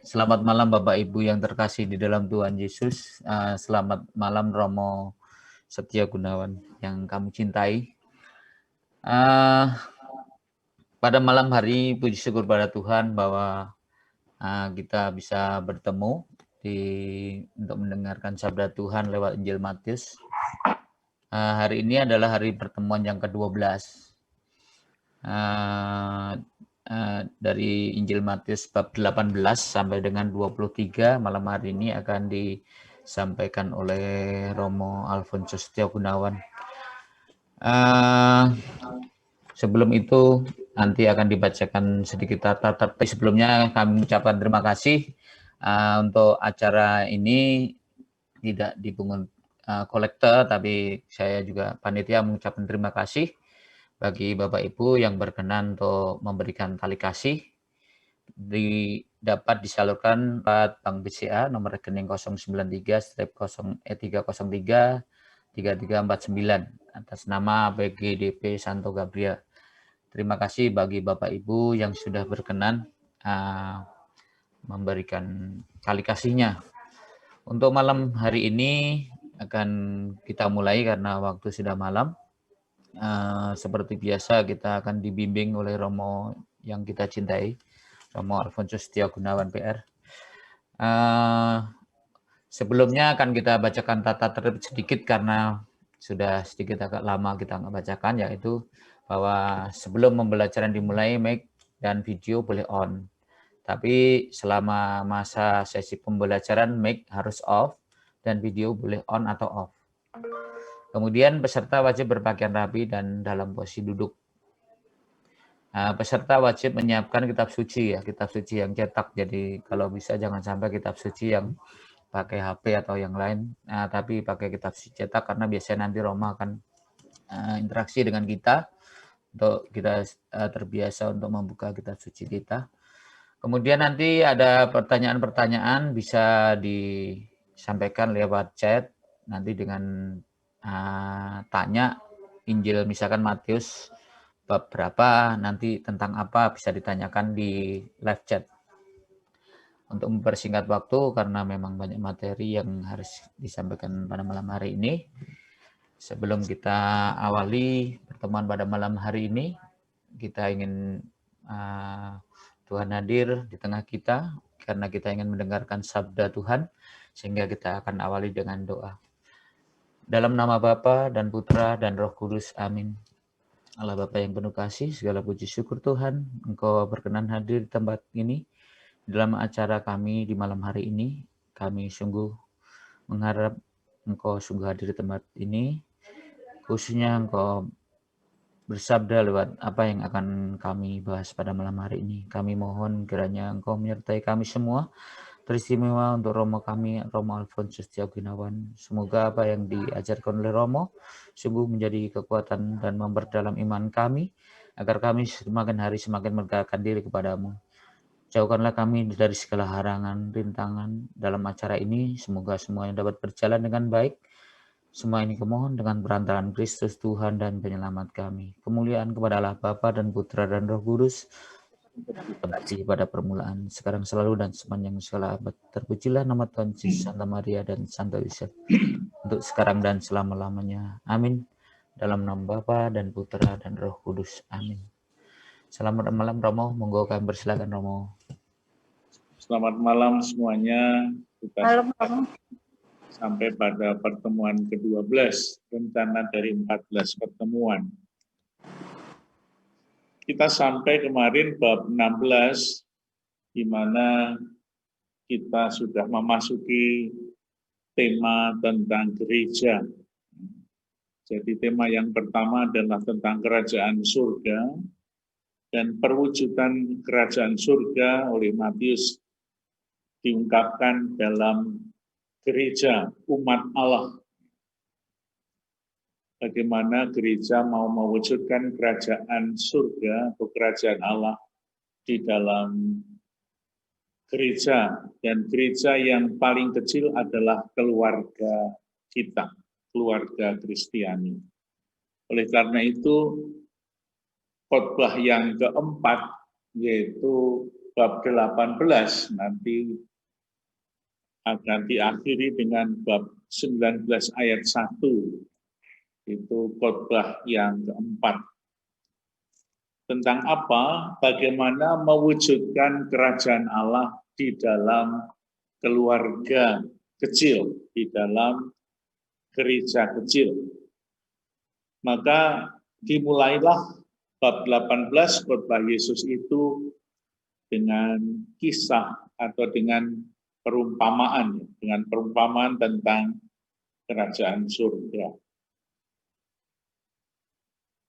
Selamat malam Bapak Ibu yang terkasih di dalam Tuhan Yesus. Selamat malam Romo Setia Gunawan yang kami cintai. Pada malam hari puji syukur pada Tuhan bahwa kita bisa bertemu untuk mendengarkan sabda Tuhan lewat Injil Matius. Hari ini adalah hari pertemuan yang ke-12. Dari Injil Matius bab 18 sampai dengan 23 malam hari ini akan disampaikan oleh Romo Alfonso Setia Gunawan. Sebelum itu nanti akan dibacakan sedikit tata tertib. Sebelumnya kami mengucapkan terima kasih untuk acara ini tidak dipungut kolektor, tapi saya juga panitia mengucapkan terima kasih bagi Bapak Ibu yang berkenan untuk memberikan tali kasih. Dapat disalurkan Bank BCA nomor rekening 093-303-3349 atas nama BGDP Santo Gabriel. Terima kasih bagi Bapak Ibu yang sudah berkenan memberikan tali kasihnya. Untuk malam hari ini akan kita mulai karena waktu sudah malam. Seperti biasa kita akan dibimbing oleh Romo yang kita cintai, Romo Alfonso Setia Gunawan PR. Sebelumnya akan kita bacakan tata tertib sedikit karena sudah sedikit agak lama kita nggak bacakan, yaitu bahwa sebelum pembelajaran dimulai mic dan video boleh on. Tapi selama masa sesi pembelajaran mic harus off dan video boleh on atau off. Kemudian peserta wajib berpakaian rapi dan dalam posisi duduk. Peserta wajib menyiapkan kitab suci yang cetak. Jadi kalau bisa jangan sampai kitab suci yang pakai HP atau yang lain, tapi pakai kitab suci cetak karena biasanya nanti Roma akan interaksi dengan kita untuk kita terbiasa untuk membuka kitab suci kita. Kemudian nanti ada pertanyaan-pertanyaan bisa disampaikan lewat chat nanti dengan tanya Injil misalkan Matius bab berapa, nanti tentang apa bisa ditanyakan di live chat. Untuk mempersingkat waktu karena memang banyak materi yang harus disampaikan pada malam hari ini. Sebelum kita awali pertemuan pada malam hari ini, kita ingin Tuhan hadir di tengah kita karena kita ingin mendengarkan sabda Tuhan, sehingga kita akan awali dengan doa. Dalam nama Bapa dan Putra dan Roh Kudus, amin. Allah Bapa yang penuh kasih, segala puji syukur Tuhan, Engkau berkenan hadir di tempat ini. Dalam acara kami di malam hari ini, kami sungguh mengharap Engkau sungguh hadir di tempat ini, khususnya Engkau bersabda lewat apa yang akan kami bahas pada malam hari ini. Kami mohon kiranya Engkau menyertai kami semua, teristimewa untuk Romo kami, Romo Alfonso Setia Gunawan. Semoga apa yang diajarkan oleh Romo sungguh menjadi kekuatan dan memperdalam iman kami, agar kami semakin hari semakin mendekatkan diri kepadamu. Jauhkanlah kami dari segala halangan, rintangan dalam acara ini. Semoga semuanya dapat berjalan dengan baik. Semua ini kumohon dengan perantaraan Kristus Tuhan dan penyelamat kami. Kemuliaan kepada Allah Bapa dan Putra dan Roh Kudus, seperti pada permulaan, sekarang selalu dan sepanjang segala abad. Terpujilah nama Tuhan Yesus, Santa Maria dan Santo Yosef, untuk sekarang dan selama-lamanya. Amin. Dalam nama Bapa dan Putra dan Roh Kudus. Amin. Selamat malam Romo, monggo kami persilakan Romo. Selamat malam semuanya. Kita sampai pada pertemuan ke-12, rencana dari 14 pertemuan. Kita sampai kemarin bab 16, di mana kita sudah memasuki tema tentang gereja. Jadi tema yang pertama adalah tentang kerajaan surga, dan perwujudan kerajaan surga oleh Matius diungkapkan dalam gereja umat Allah. Bagaimana gereja mau mewujudkan kerajaan surga atau kerajaan Allah di dalam gereja. Dan gereja yang paling kecil adalah keluarga kita, keluarga Kristiani. Oleh karena itu, khotbah yang keempat, yaitu bab 18 nanti akan diakhiri dengan bab 19 ayat 1. Itu khotbah yang keempat. Tentang apa? Bagaimana mewujudkan kerajaan Allah di dalam keluarga kecil, di dalam gereja kecil. Maka dimulailah bab 18 khotbah Yesus itu dengan kisah atau dengan perumpamaan tentang kerajaan surga.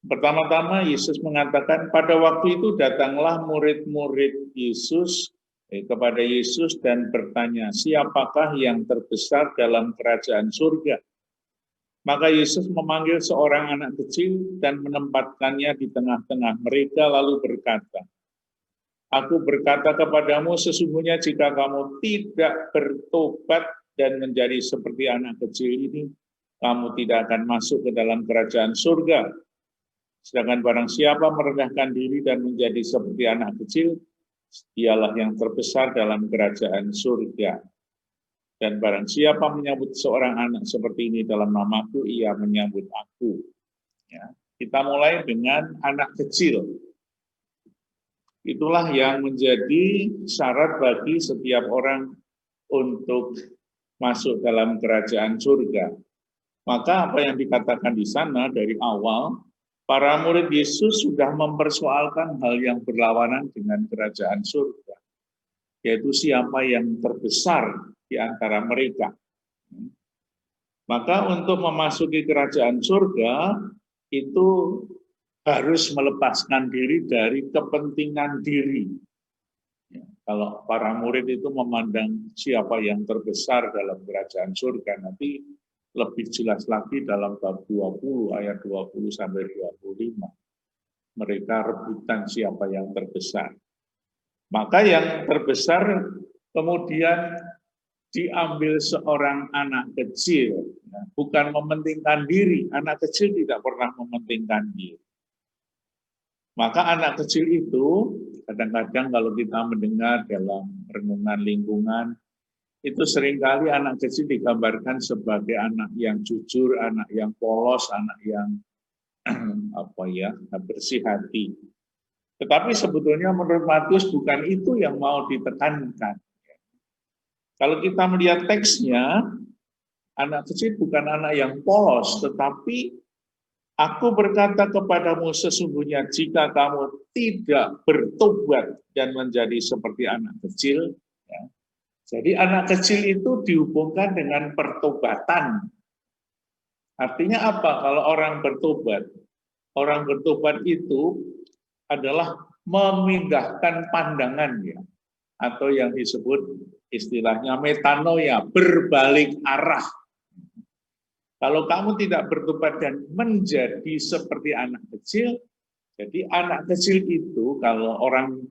Pertama-tama Yesus mengatakan pada waktu itu datanglah murid-murid Yesus kepada Yesus dan bertanya, siapakah yang terbesar dalam kerajaan surga? Maka Yesus memanggil seorang anak kecil dan menempatkannya di tengah-tengah mereka lalu berkata, aku berkata kepadamu sesungguhnya jika kamu tidak bertobat dan menjadi seperti anak kecil ini, kamu tidak akan masuk ke dalam kerajaan surga. Sedangkan barang siapa merendahkan diri dan menjadi seperti anak kecil, dialah yang terbesar dalam kerajaan surga. Dan barang siapa menyambut seorang anak seperti ini dalam namaku, ia menyambut aku. Ya. Kita mulai dengan anak kecil. Itulah yang menjadi syarat bagi setiap orang untuk masuk dalam kerajaan surga. Maka apa yang dikatakan di sana dari awal, para murid Yesus sudah mempersoalkan hal yang berlawanan dengan kerajaan surga, yaitu siapa yang terbesar di antara mereka. Maka untuk memasuki kerajaan surga, itu harus melepaskan diri dari kepentingan diri. Kalau para murid itu memandang siapa yang terbesar dalam kerajaan surga, nanti lebih jelas lagi dalam bab 20 ayat 20 sampai 25. Mereka rebutan siapa yang terbesar. Maka yang terbesar kemudian diambil seorang anak kecil, bukan mementingkan diri. Anak kecil tidak pernah mementingkan diri. Maka anak kecil itu kadang-kadang kalau kita mendengar dalam renungan lingkungan, itu seringkali anak kecil digambarkan sebagai anak yang jujur, anak yang polos, anak yang bersih hati. Tetapi sebetulnya menurut Matius bukan itu yang mau ditekankan. Kalau kita melihat teksnya, anak kecil bukan anak yang polos, tetapi aku berkata kepadamu sesungguhnya jika kamu tidak bertobat dan menjadi seperti anak kecil, ya, jadi anak kecil itu dihubungkan dengan pertobatan. Artinya apa kalau orang bertobat? Orang bertobat itu adalah memindahkan pandangannya, atau yang disebut istilahnya metanoia, berbalik arah. Kalau kamu tidak bertobat dan menjadi seperti anak kecil, jadi anak kecil itu kalau orang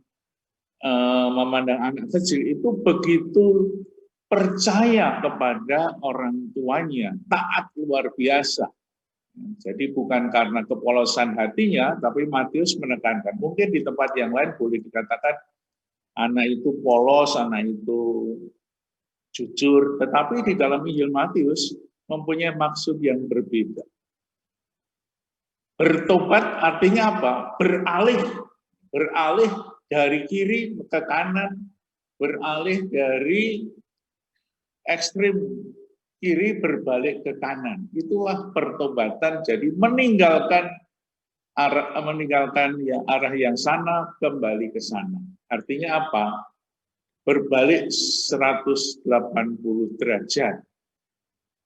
memandang anak kecil itu begitu percaya kepada orang tuanya, taat luar biasa. Jadi bukan karena kepolosan hatinya, tapi Matius menekankan. Mungkin di tempat yang lain boleh dikatakan anak itu polos, anak itu jujur, tetapi di dalam Injil Matius mempunyai maksud yang berbeda. Bertobat artinya apa? Beralih dari kiri ke kanan, beralih dari ekstrim kiri berbalik ke kanan. Itulah pertobatan. Jadi meninggalkan arah yang sana kembali ke sana. Artinya apa? Berbalik 180 derajat.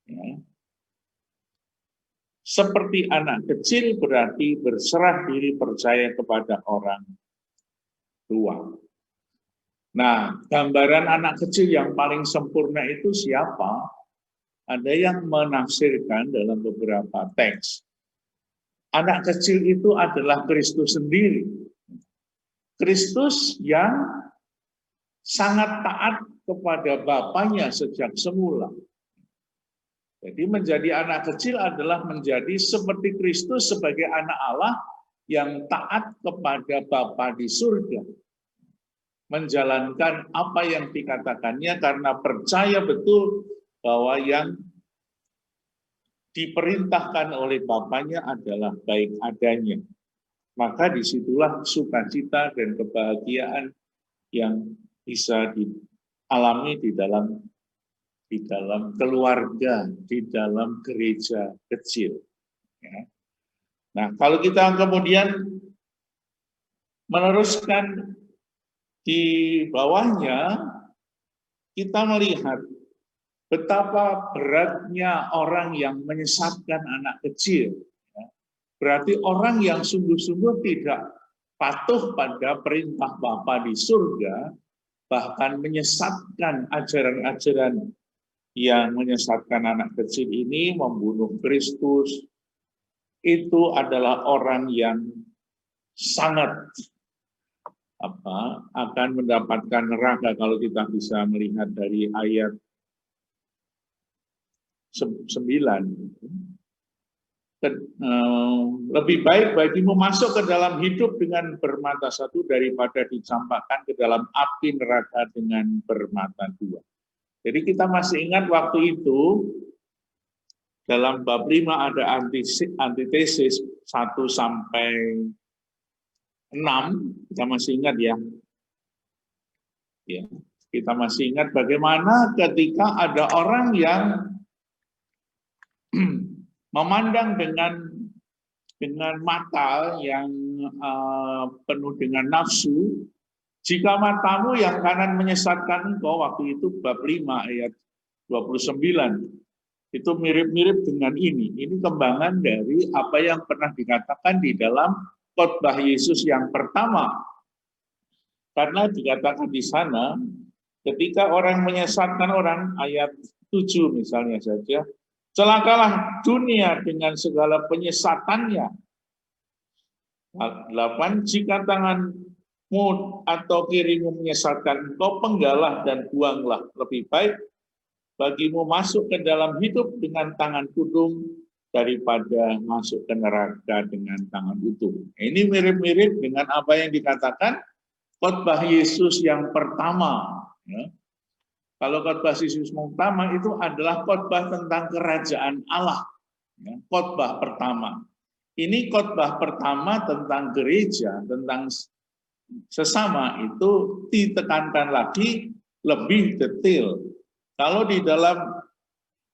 Ya. Seperti anak kecil berarti berserah diri percaya kepada orang tua. Nah, gambaran anak kecil yang paling sempurna itu siapa? Ada yang menafsirkan dalam beberapa teks. Anak kecil itu adalah Kristus sendiri. Kristus yang sangat taat kepada Bapaknya sejak semula. Jadi menjadi anak kecil adalah menjadi seperti Kristus sebagai anak Allah yang taat kepada Bapa di surga. menjalankan apa yang dikatakannya karena percaya betul bahwa yang diperintahkan oleh Bapaknya adalah baik adanya. Maka disitulah sukacita dan kebahagiaan yang bisa dialami di dalam keluarga, di dalam gereja kecil. Ya. Nah, kalau kita kemudian meneruskan di bawahnya, kita melihat betapa beratnya orang yang menyesatkan anak kecil. Berarti orang yang sungguh-sungguh tidak patuh pada perintah Bapa di surga, bahkan menyesatkan ajaran-ajaran yang menyesatkan anak kecil ini, membunuh Kristus, itu adalah orang yang sangat akan mendapatkan neraka kalau kita bisa melihat dari ayat 9. Lebih baik bagimu masuk ke dalam hidup dengan bermata satu daripada dicampakkan ke dalam api neraka dengan bermata dua. Jadi kita masih ingat waktu itu dalam bab 5 ada antitesis 1 sampai 6, kita masih ingat ya. Ya, kita masih ingat bagaimana ketika ada orang yang memandang dengan mata yang penuh dengan nafsu. Jika matamu yang kanan menyesatkan engkau, waktu itu bab 5 ayat 29, itu mirip-mirip dengan ini. Ini kembangan dari apa yang pernah dikatakan di dalam khotbah Yesus yang pertama. Karena dikatakan di sana, ketika orang menyesatkan orang, ayat 7 misalnya saja, celakalah dunia dengan segala penyesatannya. 8, jika tanganmu atau kirimu menyesatkan engkau, penggalah dan buanglah. Lebih baik bagimu masuk ke dalam hidup dengan tangan kudung daripada masuk ke neraka dengan tangan utuh. Ini mirip-mirip dengan apa yang dikatakan khotbah Yesus yang pertama. Ya. Kalau khotbah Yesus yang pertama itu adalah khotbah tentang kerajaan Allah. Ya, khotbah pertama. Ini khotbah pertama tentang gereja, tentang sesama itu ditekankan lagi lebih detail. Kalau di dalam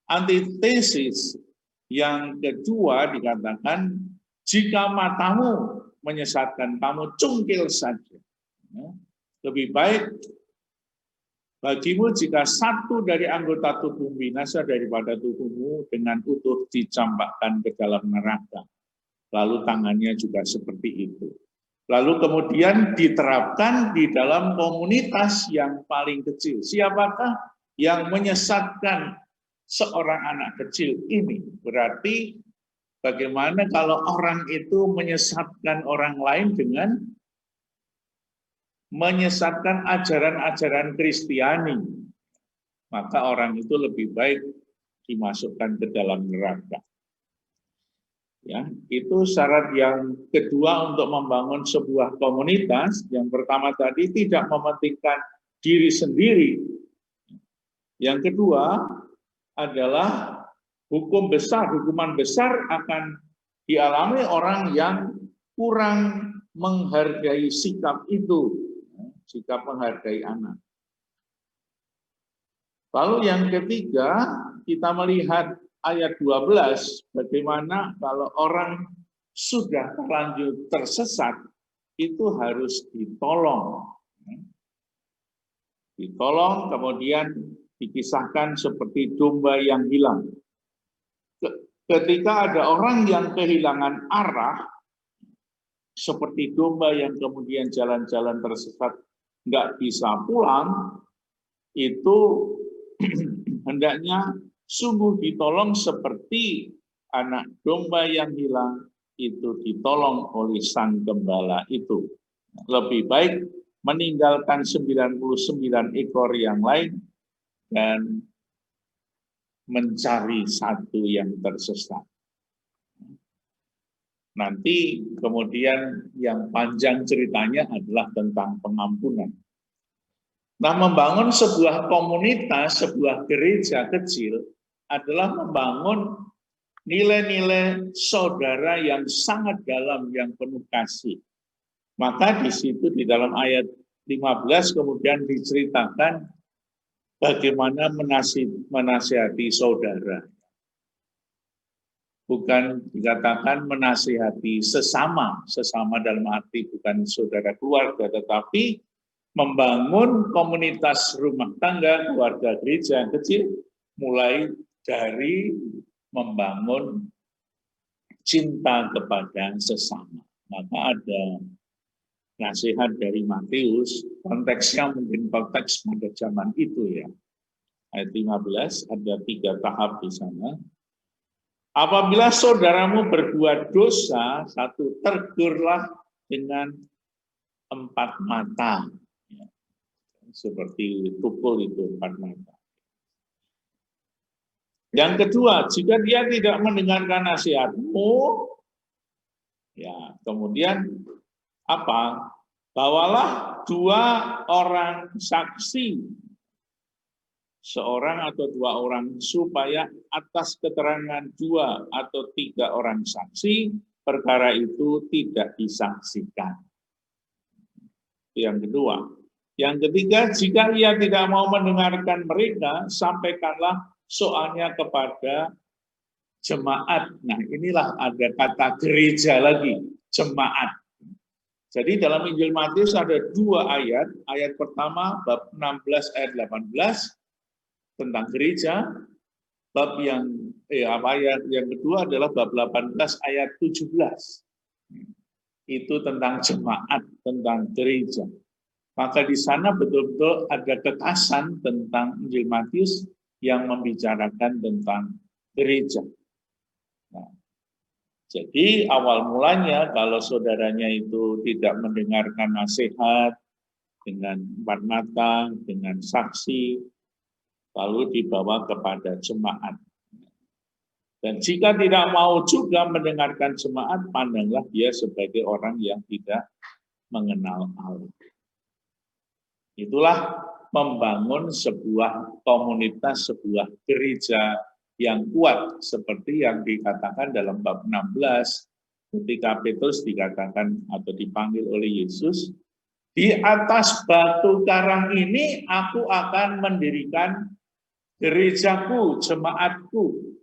antitesis yang kedua dikatakan, jika matamu menyesatkan kamu, cungkil saja. Lebih baik bagimu jika satu dari anggota tubuhmu binasa daripada tubuhmu dengan utuh dicampakkan ke dalam neraka. Lalu tangannya juga seperti itu. Lalu kemudian diterapkan di dalam komunitas yang paling kecil. Siapakah yang menyesatkan seorang anak kecil ini? Berarti bagaimana kalau orang itu menyesatkan orang lain dengan menyesatkan ajaran-ajaran Kristiani? Maka orang itu lebih baik dimasukkan ke dalam neraka. Ya, itu syarat yang kedua untuk membangun sebuah komunitas. Yang pertama tadi tidak mementingkan diri sendiri. Yang kedua adalah hukuman besar akan dialami orang yang kurang menghargai sikap itu, sikap menghargai anak. Lalu yang ketiga, kita melihat ayat 12, bagaimana kalau orang sudah terlanjur tersesat, itu harus ditolong. Ditolong, kemudian dikisahkan seperti domba yang hilang. Ketika ada orang yang kehilangan arah, seperti domba yang kemudian jalan-jalan tersesat, nggak bisa pulang, itu hendaknya sungguh ditolong seperti anak domba yang hilang itu ditolong oleh sang gembala itu. Lebih baik meninggalkan 99 ekor yang lain dan mencari satu yang tersesat. Nanti kemudian yang panjang ceritanya adalah tentang pengampunan. Nah, membangun sebuah komunitas, sebuah gereja kecil adalah membangun nilai-nilai saudara yang sangat dalam, yang penuh kasih. Maka di situ di dalam ayat 15 kemudian diceritakan bagaimana menasihati saudara. Bukan dikatakan menasihati sesama dalam arti bukan saudara keluarga, tetapi membangun komunitas rumah tangga, keluarga gereja yang kecil, mulai dari membangun cinta kepada sesama. Maka ada nasihat dari Matius, konteksnya mungkin konteks pada zaman itu ya. Ayat 15, ada 3 tahap di sana. Apabila saudaramu berbuat dosa, 1, tegurlah dengan 4 mata. Seperti tukul itu 4 mata. Yang kedua, jika dia tidak mendengarkan nasihatmu, ya kemudian apa? Bawalah 2 orang saksi, seorang atau 2 orang, supaya atas keterangan 2 atau 3 orang saksi, perkara itu tidak disaksikan. Yang kedua. Yang ketiga, jika ia tidak mau mendengarkan mereka, sampaikanlah soalnya kepada jemaat. Nah, inilah ada kata gereja lagi, jemaat. Jadi dalam Injil Matius ada 2 ayat. Ayat pertama, bab 16 ayat 18, tentang gereja. Bab ayat yang kedua adalah bab 18 ayat 17. Itu tentang jemaat, tentang gereja. Maka di sana betul-betul ada kekasan tentang Injil Matius yang membicarakan tentang gereja. Nah, jadi awal mulanya kalau saudaranya itu tidak mendengarkan nasihat dengan 4 mata, dengan saksi, lalu dibawa kepada jemaat. Dan jika tidak mau juga mendengarkan jemaat, pandanglah dia sebagai orang yang tidak mengenal Allah. Itulah membangun sebuah komunitas, sebuah gereja yang kuat, seperti yang dikatakan dalam bab 16, ketika Petrus dikatakan atau dipanggil oleh Yesus, di atas batu karang ini aku akan mendirikan gerejaku, jemaatku.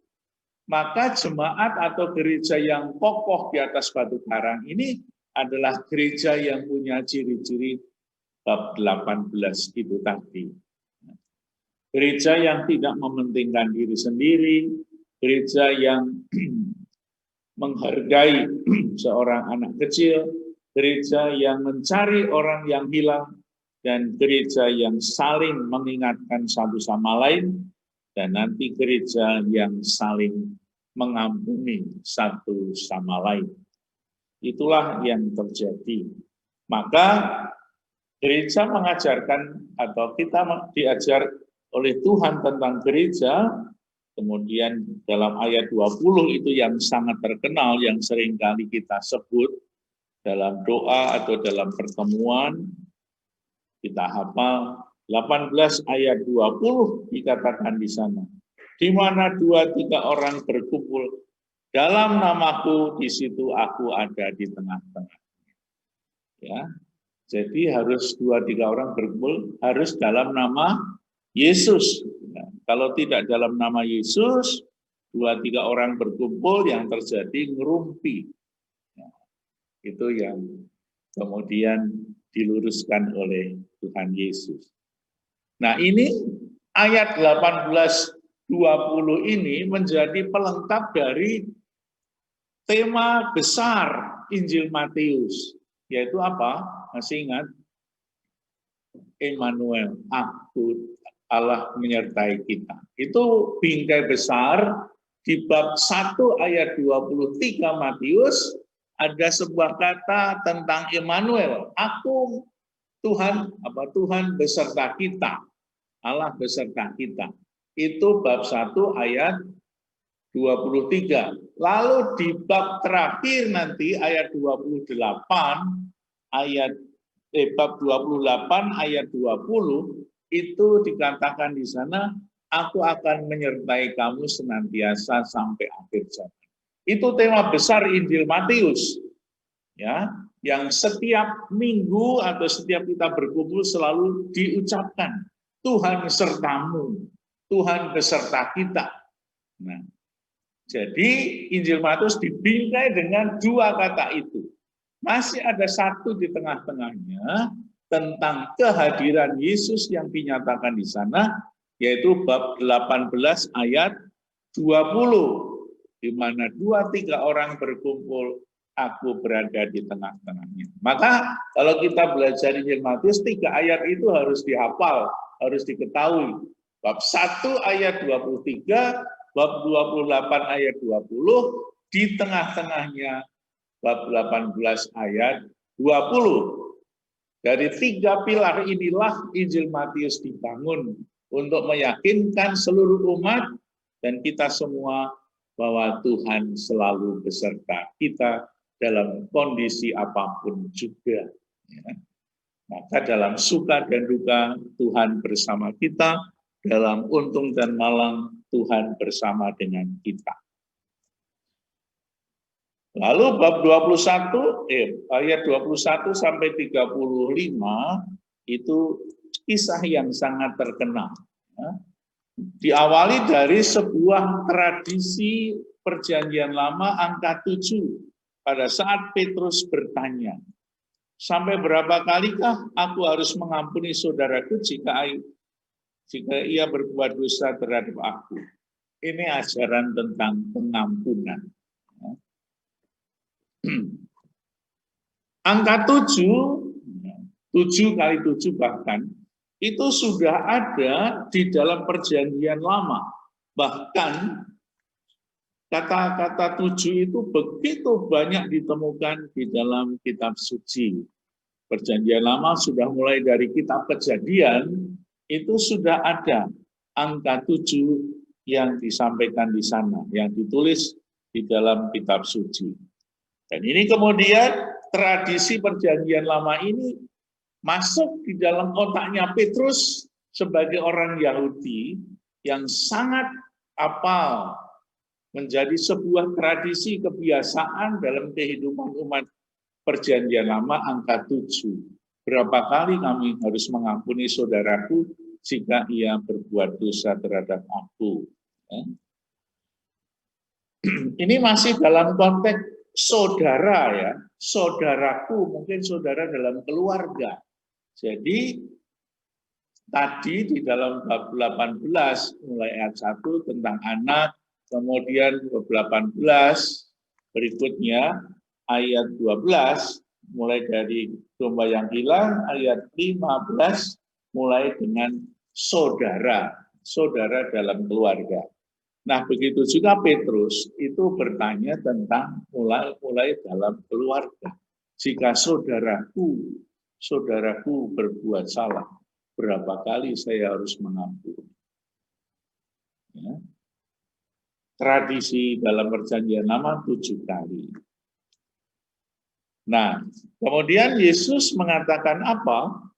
Maka jemaat atau gereja yang kokoh di atas batu karang ini adalah gereja yang punya ciri-ciri bab 18 itu tadi. Gereja yang tidak mementingkan diri sendiri, gereja yang menghargai seorang anak kecil, gereja yang mencari orang yang hilang, dan gereja yang saling mengingatkan satu sama lain, dan nanti gereja yang saling mengampuni satu sama lain. Itulah yang terjadi. Maka gereja mengajarkan atau kita diajar oleh Tuhan tentang gereja, kemudian dalam ayat 20 itu yang sangat terkenal, yang sering kali kita sebut dalam doa atau dalam pertemuan, kita hafal 18 ayat 20 dikatakan di sana. Di mana 2-3 orang berkumpul dalam namaku, di situ aku ada di tengah-tengah. Ya. Jadi harus 2-3 orang berkumpul, harus dalam nama Yesus. Nah, kalau tidak dalam nama Yesus, 2-3 orang berkumpul, yang terjadi ngerumpi. Nah, itu yang kemudian diluruskan oleh Tuhan Yesus. Nah, ini ayat 18-20 ini menjadi pelengkap dari tema besar Injil Matius, yaitu apa? Masih ingat? Immanuel, aku, Allah menyertai kita. Itu bingkai besar di bab 1 ayat 23 Matius, ada sebuah kata tentang Immanuel. Aku, Tuhan, Tuhan beserta kita. Allah beserta kita. Itu bab 1 ayat 23. Lalu di bab terakhir nanti ayat 28 bab 28 ayat 20 itu dikatakan di sana, aku akan menyertai kamu senantiasa sampai akhir zaman. Itu tema besar Injil Matius, ya, yang setiap minggu atau setiap kita berkumpul selalu diucapkan, Tuhan sertamu, Tuhan beserta kita. Nah, jadi Injil Matius dibingkai dengan dua kata itu. Masih ada satu di tengah-tengahnya tentang kehadiran Yesus yang dinyatakan di sana, yaitu bab 18 ayat 20, di mana 2-3 orang berkumpul, aku berada di tengah-tengahnya. Maka kalau kita belajar Injil Matius, 3 ayat itu harus dihafal, harus diketahui. Bab 1 ayat 23, bab 28 ayat 20, di tengah-tengahnya bab 18 ayat 20. Dari 3 pilar inilah Injil Matius dibangun untuk meyakinkan seluruh umat dan kita semua bahwa Tuhan selalu beserta kita dalam kondisi apapun juga. Ya. Maka dalam suka dan duka Tuhan bersama kita, dalam untung dan malang Tuhan bersama dengan kita. Lalu bab 21 ayat 21 sampai 35 itu kisah yang sangat terkenal. Ya. Diawali dari sebuah tradisi perjanjian lama angka 7 pada saat Petrus bertanya, sampai berapa kalikah aku harus mengampuni saudaraku jika ia berbuat dosa terhadap aku? Ini ajaran tentang pengampunan. Angka 7 kali 7 bahkan, itu sudah ada di dalam perjanjian lama. Bahkan kata-kata 7 itu begitu banyak ditemukan di dalam kitab suci. Perjanjian lama sudah mulai dari kitab Kejadian, itu sudah ada angka 7 yang disampaikan di sana, yang ditulis di dalam kitab suci. Dan ini kemudian tradisi perjanjian lama ini masuk di dalam otaknya Petrus sebagai orang Yahudi yang sangat apal, menjadi sebuah tradisi kebiasaan dalam kehidupan umat perjanjian lama angka 7. Berapa kali kami harus mengampuni saudaraku jika ia berbuat dosa terhadap aku. Ini masih dalam konteks saudara ya, saudaraku, mungkin saudara dalam keluarga. Jadi tadi di dalam bab 18 mulai ayat 1 tentang anak, kemudian bab 18 berikutnya ayat 12 mulai dari domba yang hilang, ayat 15 mulai dengan saudara, saudara dalam keluarga. Nah, begitu juga Petrus itu bertanya tentang mulai dalam keluarga. Jika saudaraku berbuat salah, berapa kali saya harus mengampuni? Ya. Tradisi dalam perjanjian lama 7 kali. Nah, kemudian Yesus mengatakan apa?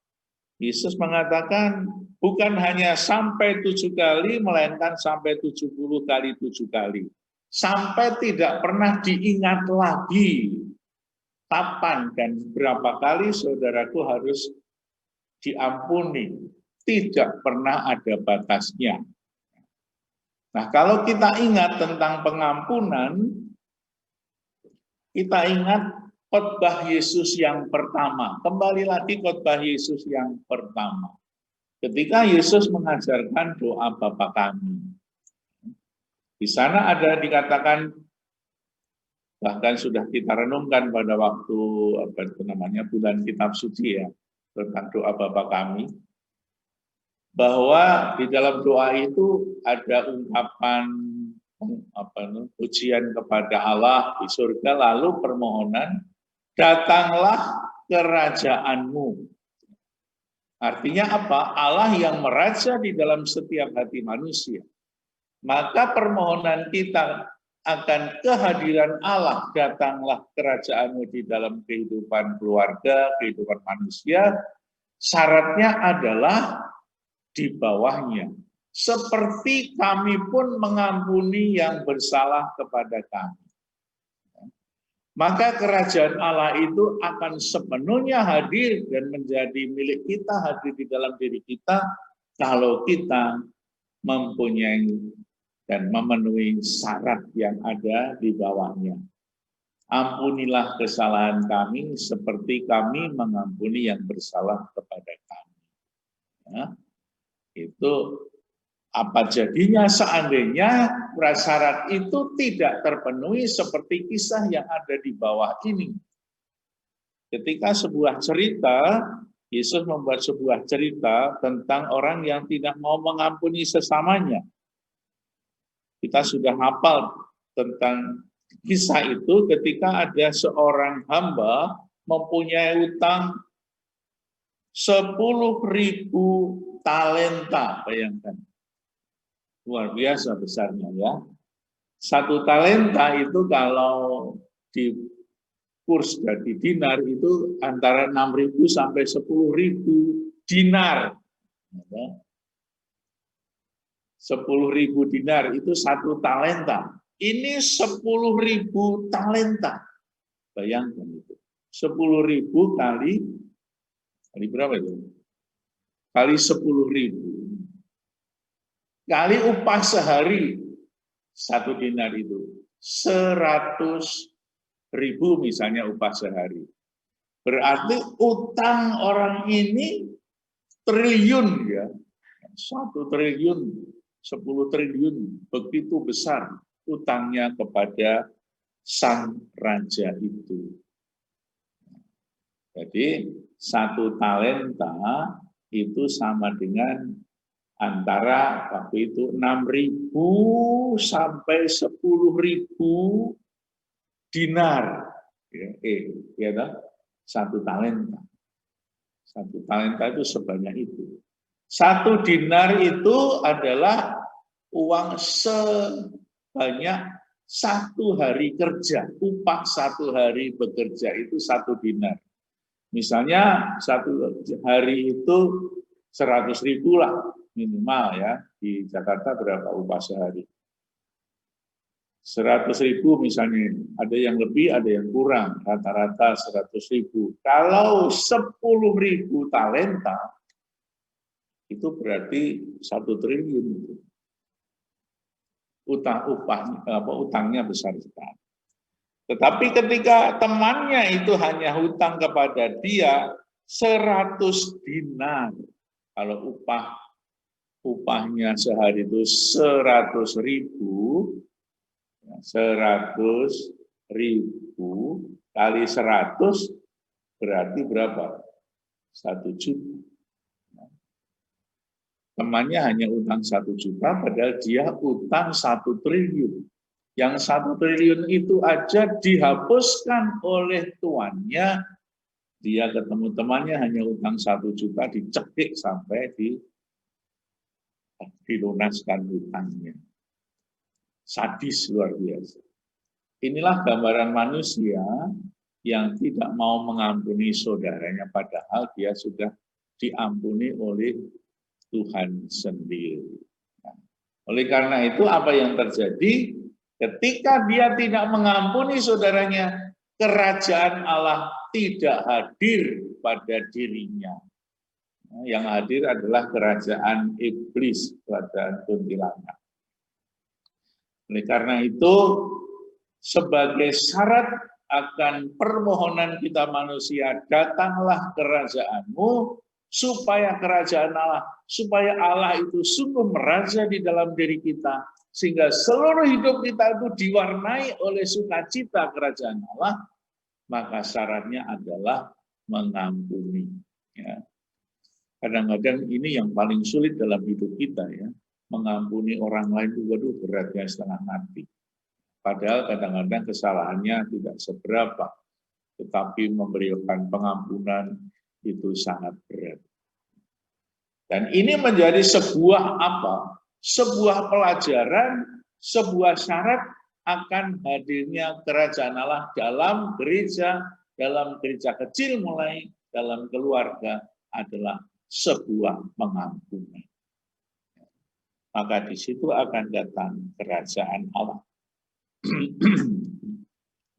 Yesus mengatakan bukan hanya sampai 7 kali, melainkan sampai 70 kali 7 kali. Sampai tidak pernah diingat lagi kapan dan berapa kali saudaraku harus diampuni. Tidak pernah ada batasnya. Nah, kalau kita ingat tentang pengampunan, kita ingat khotbah Yesus yang pertama. Kembali lagi khotbah Yesus yang pertama. Ketika Yesus mengajarkan doa Bapa kami. Di sana ada dikatakan, bahkan sudah kita renungkan pada waktu bulan kitab suci ya, tentang doa Bapa kami. Bahwa di dalam doa itu ada ungkapan pujian kepada Allah di surga, lalu permohonan, datanglah kerajaanmu. Artinya apa? Allah yang meraja di dalam setiap hati manusia. Maka permohonan kita akan kehadiran Allah, datanglah kerajaanmu di dalam kehidupan keluarga, kehidupan manusia. Syaratnya adalah di bawahnya. Seperti kami pun mengampuni yang bersalah kepada kami. Maka kerajaan Allah itu akan sepenuhnya hadir dan menjadi milik kita, hadir di dalam diri kita, kalau kita mempunyai dan memenuhi syarat yang ada di bawahnya. Ampunilah kesalahan kami seperti kami mengampuni yang bersalah kepada kami. Ya, itu apa jadinya seandainya prasyarat itu tidak terpenuhi seperti kisah yang ada di bawah ini. Ketika sebuah cerita, Yesus membuat sebuah cerita tentang orang yang tidak mau mengampuni sesamanya. Kita sudah hafal tentang kisah itu ketika ada seorang hamba mempunyai utang 10.000 talenta, bayangkan. Luar biasa besarnya ya. 1 talenta itu kalau di kurs dari dinar itu antara 6.000 sampai 10.000 dinar. 10.000 dinar itu 1 talenta. Ini 10.000 talenta. Bayangkan itu. 10.000 kali berapa itu? Kali 10.000. Kali upah sehari 1 dinar itu 100.000 misalnya upah sehari. Berarti utang orang ini triliun ya. 1 triliun, 10 triliun, begitu besar utangnya kepada sang raja itu. Jadi 1 talenta itu sama dengan antara waktu itu 6.000 sampai 10.000 dinar. Ya, 1 talenta. 1 talenta itu sebanyak itu. 1 dinar itu adalah uang sebanyak 1 hari kerja. Upah 1 hari bekerja itu 1 dinar. Misalnya 1 hari itu 100.000 lah minimal ya. Di Jakarta berapa upah sehari? 100.000 misalnya. Ada yang lebih, ada yang kurang. Rata-rata 100.000. Kalau 10.000 talenta, itu berarti 1 triliun. Utangnya besar sekali. Tetapi ketika temannya itu hanya hutang kepada dia 100 dinar. Kalau upahnya sehari itu 100.000, 100.000 kali 100 berarti berapa? 1 juta. Temannya hanya utang 1 juta, padahal dia utang 1 triliun. Yang 1 triliun itu aja dihapuskan oleh tuannya. Dia ketemu temannya hanya utang 1 juta, dicekik sampai dilunaskan utangnya. Sadis luar biasa. Inilah gambaran manusia yang tidak mau mengampuni saudaranya, padahal dia sudah diampuni oleh Tuhan sendiri. Nah, oleh karena itu apa yang terjadi ketika dia tidak mengampuni saudaranya, kerajaan Allah tidak hadir pada dirinya. Nah, yang hadir adalah kerajaan iblis, kerajaan kuntilanak. Oleh karena itu, sebagai syarat akan permohonan kita manusia, datanglah kerajaanmu, supaya kerajaan Allah, supaya Allah itu sungguh meraja di dalam diri kita, sehingga seluruh hidup kita itu diwarnai oleh sukacita kerajaan Allah, maka syaratnya adalah mengampuni. Ya. Kadang-kadang ini yang paling sulit dalam hidup kita ya, mengampuni orang lain itu waduh beratnya setengah mati. Padahal kadang-kadang kesalahannya tidak seberapa, tetapi memberikan pengampunan itu sangat berat. Dan ini menjadi sebuah apa? Sebuah pelajaran, sebuah syarat akan hadirnya kerajaan Allah dalam gereja kecil mulai dalam keluarga adalah sebuah pengampunan. maka di situ akan datang kerajaan Allah.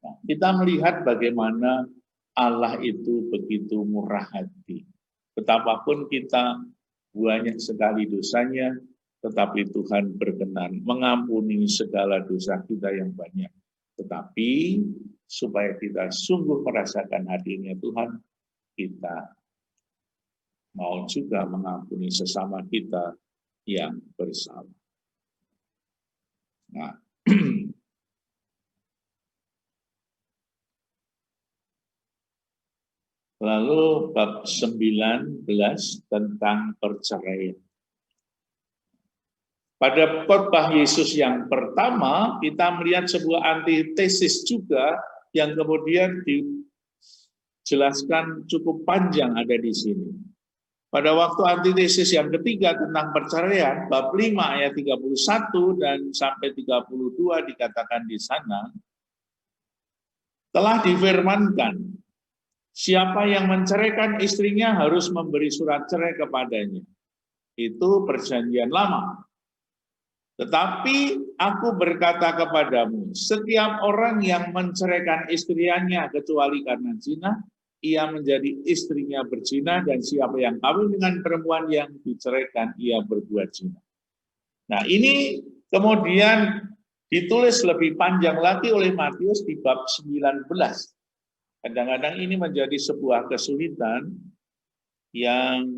Nah, kita melihat bagaimana Allah itu begitu murah hati. Betapapun kita banyak sekali dosanya, tetapi Tuhan berkenan mengampuni segala dosa kita yang banyak. Tetapi supaya kita sungguh merasakan hadirnya Tuhan, kita mau juga mengampuni sesama kita yang bersalah. Nah, lalu bab 19 tentang perceraian. Pada khotbah Yesus yang pertama, kita melihat sebuah antitesis juga yang kemudian dijelaskan cukup panjang ada di sini. Pada waktu antitesis yang ketiga tentang perceraian, bab 5 ayat 31 dan sampai 32 dikatakan di sana, telah difirmankan, siapa yang menceraikan istrinya harus memberi surat cerai kepadanya. Itu perjanjian lama. Tetapi aku berkata kepadamu, setiap orang yang menceraikan istrinya kecuali karena zina, ia menjadi istrinya berzina, dan siapa yang kawin dengan perempuan yang diceraikan, ia berbuat zina. Nah, ini kemudian ditulis lebih panjang lagi oleh Matius di bab 19. Kadang-kadang ini menjadi sebuah kesulitan yang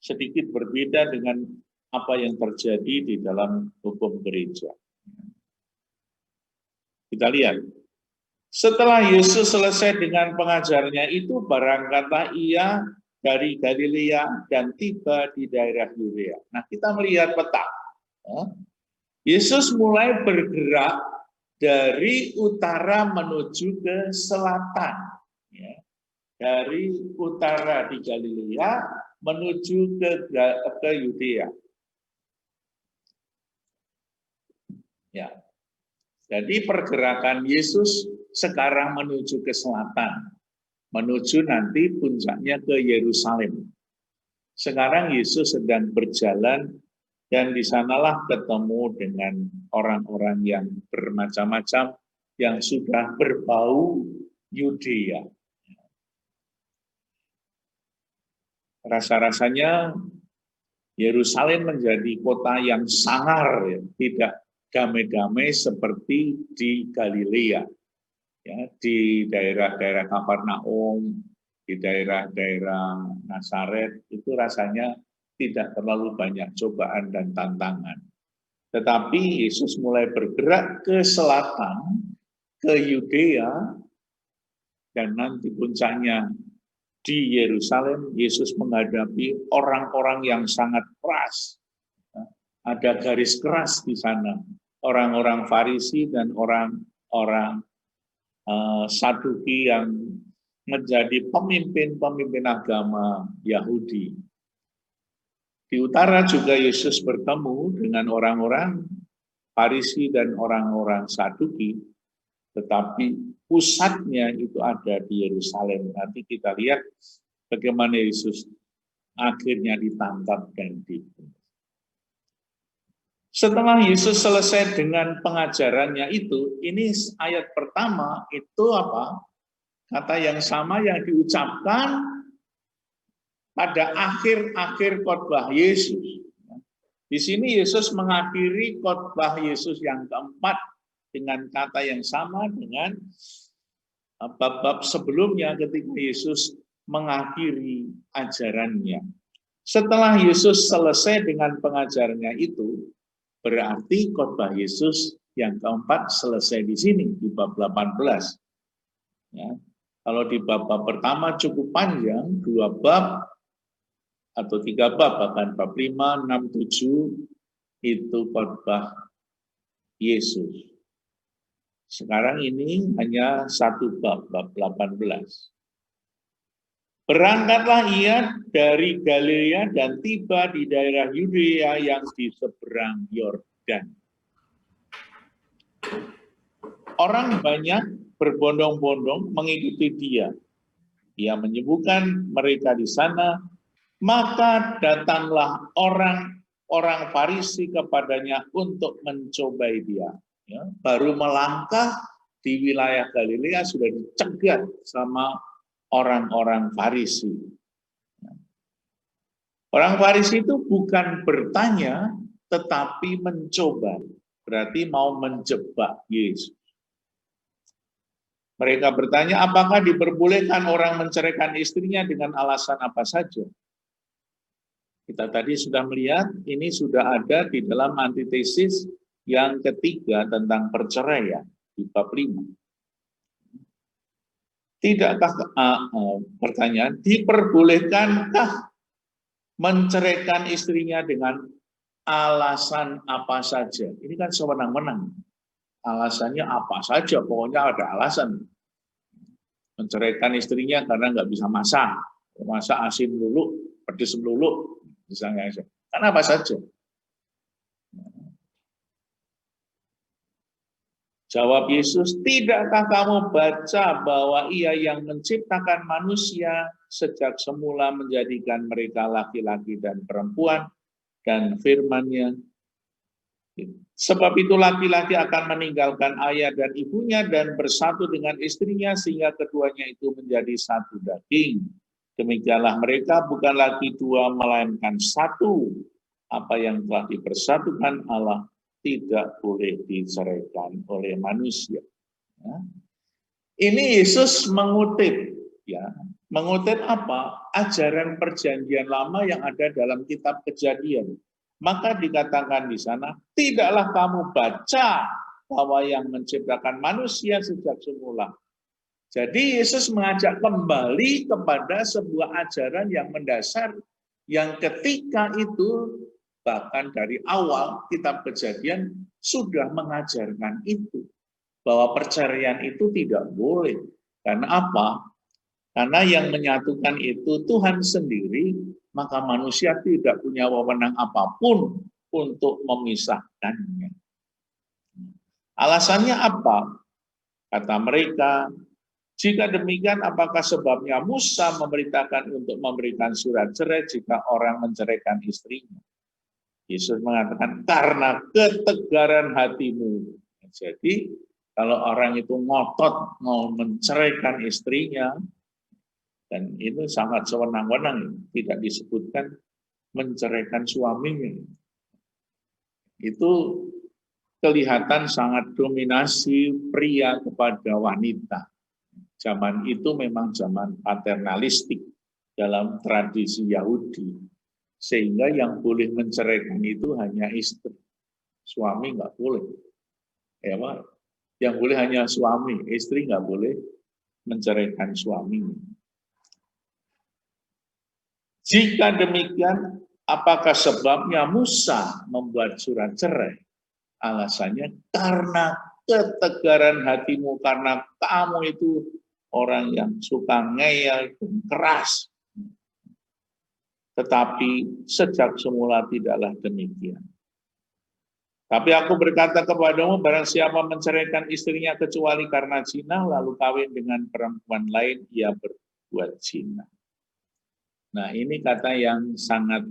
sedikit berbeda dengan apa yang terjadi di dalam hukum gereja. Kita lihat. Setelah Yesus selesai dengan pengajarnya itu, berangkatlah ia dari Galilea dan tiba di daerah Yudea. Nah, kita melihat peta. Yesus mulai bergerak dari utara menuju ke selatan. Dari utara di Galilea menuju ke Yudea. Ya. Jadi pergerakan Yesus sekarang menuju ke selatan, menuju nanti puncaknya ke Yerusalem. Sekarang Yesus sedang berjalan dan di sanalah ketemu dengan orang-orang yang bermacam-macam yang sudah berbau Yudea. Rasa-rasanya Yerusalem menjadi kota yang sangar, ya, tidak damai-damai seperti di Galilea, ya, di daerah-daerah Kafarnaum, di daerah-daerah Nazaret, itu rasanya tidak terlalu banyak cobaan dan tantangan. Tetapi Yesus mulai bergerak ke selatan, ke Yudea, dan nanti puncaknya di Yerusalem. Yesus menghadapi orang-orang yang sangat keras. Ada garis keras di sana. Orang-orang Farisi dan orang-orang Saduki yang menjadi pemimpin-pemimpin agama Yahudi. Di utara juga Yesus bertemu dengan orang-orang Farisi dan orang-orang Saduki, tetapi pusatnya itu ada di Yerusalem. Nanti kita lihat bagaimana Yesus akhirnya ditangkap dan dibunuh. Setelah Yesus selesai dengan pengajarannya itu, ini ayat pertama itu apa? Kata yang sama yang diucapkan pada akhir-akhir khotbah Yesus. Di sini Yesus mengakhiri khotbah Yesus yang keempat dengan kata yang sama dengan bab-bab sebelumnya ketika Yesus mengakhiri ajarannya. Setelah Yesus selesai dengan pengajarannya itu, berarti khotbah Yesus yang keempat selesai di sini, di bab 18. Ya. Kalau di bab pertama cukup panjang, 2 bab atau 3 bab, bahkan bab 5, 6, 7, itu khotbah Yesus. Sekarang ini hanya 1 bab, bab 18. Berangkatlah ia dari Galilea dan tiba di daerah Yudea yang di seberang Yordan. Orang banyak berbondong-bondong mengikuti dia. Ia menyembuhkan mereka di sana, maka datanglah orang orang Farisi kepadanya untuk mencobai dia. Ya, baru melangkah di wilayah Galilea sudah dicegat sama orang-orang Farisi. Orang Farisi itu bukan bertanya, tetapi mencoba. Berarti mau menjebak Yesus. Mereka bertanya, apakah diperbolehkan orang menceraikan istrinya dengan alasan apa saja? Kita tadi sudah melihat, ini sudah ada di dalam antitesis yang ketiga tentang perceraian di bab 5. Tidakkah, pertanyaan, diperbolehkankah menceraikan istrinya dengan alasan apa saja? Ini kan sewenang-wenang. Alasannya apa saja, pokoknya ada alasan. Menceraikan istrinya karena nggak bisa masak. Masak asin melulu, pedes melulu, misalnya. Karena apa saja. Jawab Yesus, tidakkah kamu baca bahwa Ia yang menciptakan manusia sejak semula menjadikan mereka laki-laki dan perempuan, dan firman-Nya, sebab itu laki-laki akan meninggalkan ayah dan ibunya dan bersatu dengan istrinya sehingga keduanya itu menjadi satu daging. Demikianlah mereka bukan lagi dua melainkan satu. Apa yang telah dipersatukan Allah tidak boleh diceraikan oleh manusia. Ya. Ini Yesus mengutip, ya, mengutip apa? Ajaran perjanjian lama yang ada dalam kitab Kejadian. Maka dikatakan di sana, tidaklah kamu baca bahwa yang menciptakan manusia sejak semula. Jadi Yesus mengajak kembali kepada sebuah ajaran yang mendasar, yang ketika itu bahkan dari awal kitab Kejadian sudah mengajarkan itu, bahwa perceraian itu tidak boleh. Karena apa? Karena yang menyatukan itu Tuhan sendiri, maka manusia tidak punya wewenang apapun untuk memisahkannya. Alasannya apa? Kata mereka, jika demikian apakah sebabnya Musa memerintahkan untuk memberikan surat cerai jika orang menceraikan istrinya? Yesus mengatakan, karena ketegaran hatimu. Jadi, kalau orang itu ngotot mau menceraikan istrinya, dan itu sangat sewenang-wenang, tidak disebutkan menceraikan suaminya. Itu kelihatan sangat dominasi pria kepada wanita. Zaman itu memang zaman paternalistik dalam tradisi Yahudi. Sehingga yang boleh menceraikan itu hanya istri. Suami nggak boleh. Ya, Pak? Yang boleh hanya suami, istri nggak boleh menceraikan suaminya. Jika demikian, apakah sebabnya Musa membuat surat cerai? Alasannya karena ketegaran hatimu, karena kamu itu orang yang suka ngeyel dan keras. Tetapi sejak semula tidaklah demikian. Tapi aku berkata kepadamu, barang siapa menceraikan istrinya kecuali karena zina, lalu kawin dengan perempuan lain, ia berbuat zina. Nah, ini kata yang sangat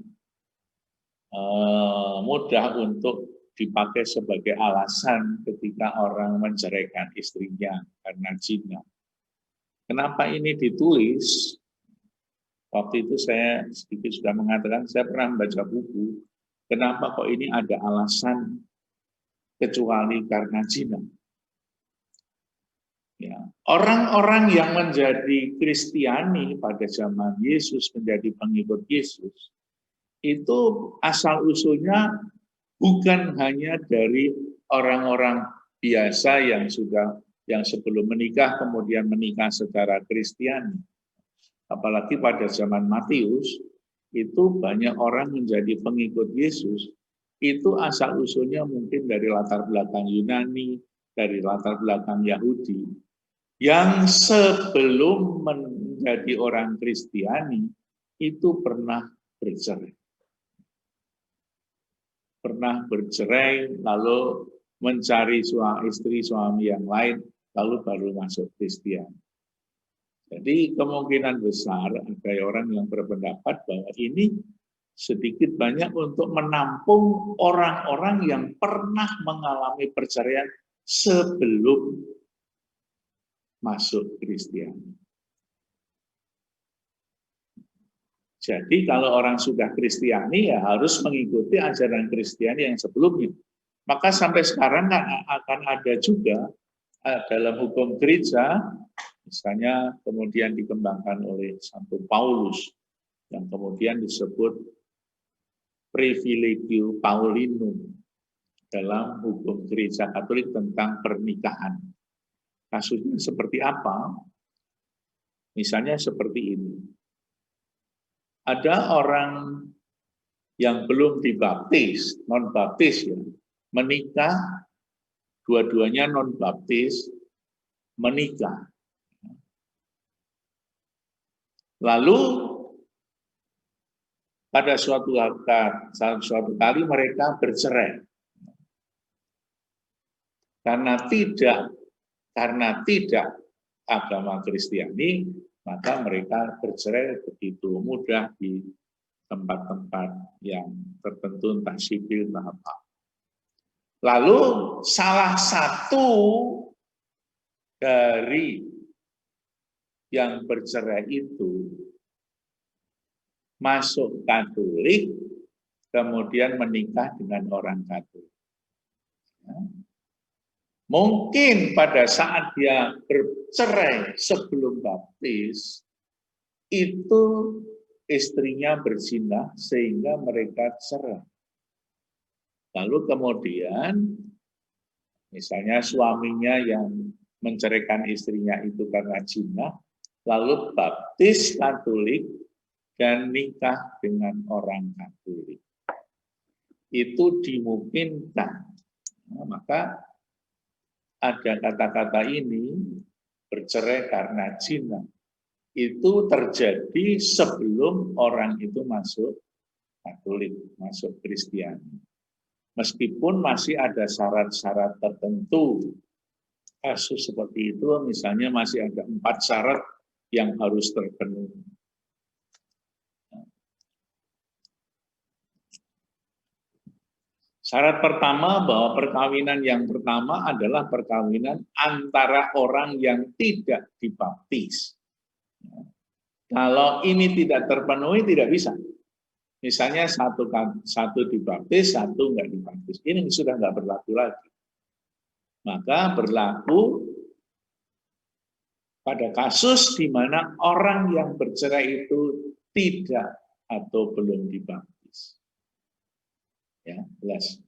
mudah untuk dipakai sebagai alasan ketika orang menceraikan istrinya karena zina. Kenapa ini ditulis? Waktu itu saya sedikit sudah mengatakan, saya pernah membaca buku, kenapa kok ini ada alasan kecuali karena zina. Ya. Orang-orang yang menjadi Kristiani pada zaman Yesus, menjadi pengikut Yesus, itu asal-usulnya bukan hanya dari orang-orang biasa yang sebelum menikah kemudian menikah secara Kristiani. Apalagi pada zaman Matius, itu banyak orang menjadi pengikut Yesus, itu asal-usulnya mungkin dari latar belakang Yunani, dari latar belakang Yahudi, yang sebelum menjadi orang Kristiani, itu pernah bercerai. Pernah bercerai, lalu mencari istri suami yang lain, lalu baru masuk Kristiani. Jadi kemungkinan besar ada orang yang berpendapat bahwa ini sedikit banyak untuk menampung orang-orang yang pernah mengalami perceraian sebelum masuk Kristiani. Jadi kalau orang sudah Kristiani ya harus mengikuti ajaran Kristiani yang sebelumnya. Maka sampai sekarang akan ada juga dalam hukum gereja, misalnya kemudian dikembangkan oleh Santo Paulus, yang kemudian disebut privilegium Paulinum dalam hukum gereja Katolik tentang pernikahan. Kasusnya seperti apa? Misalnya seperti ini. Ada orang yang belum dibaptis, non-baptis ya, menikah, dua-duanya non-baptis, menikah. Lalu pada suatu kali mereka bercerai. Karena tidak agama Kristiani, maka mereka bercerai begitu mudah di tempat-tempat yang tertentu, entah sipil, entah apa. Lalu salah satu dari yang bercerai itu masuk Katolik, kemudian menikah dengan orang Katolik. Mungkin pada saat dia bercerai sebelum baptis, itu istrinya berzina sehingga mereka cerai. Lalu kemudian, misalnya suaminya yang menceraikan istrinya itu karena zina, lalu baptis Katolik dan nikah dengan orang Katolik. Itu dimungkinkan. Nah, maka ada kata-kata ini, bercerai karena zina. Itu terjadi sebelum orang itu masuk Katolik, masuk Kristiani. Meskipun masih ada syarat-syarat tertentu. Kasus seperti itu misalnya masih ada 4 syarat yang harus terpenuhi. Syarat pertama bahwa perkawinan yang pertama adalah perkawinan antara orang yang tidak dibaptis. Kalau ini tidak terpenuhi, tidak bisa. Misalnya satu dibaptis, satu nggak dibaptis. Ini sudah nggak berlaku lagi. Maka berlaku pada kasus di mana orang yang bercerai itu tidak atau belum dibaptis. Ya, jelas.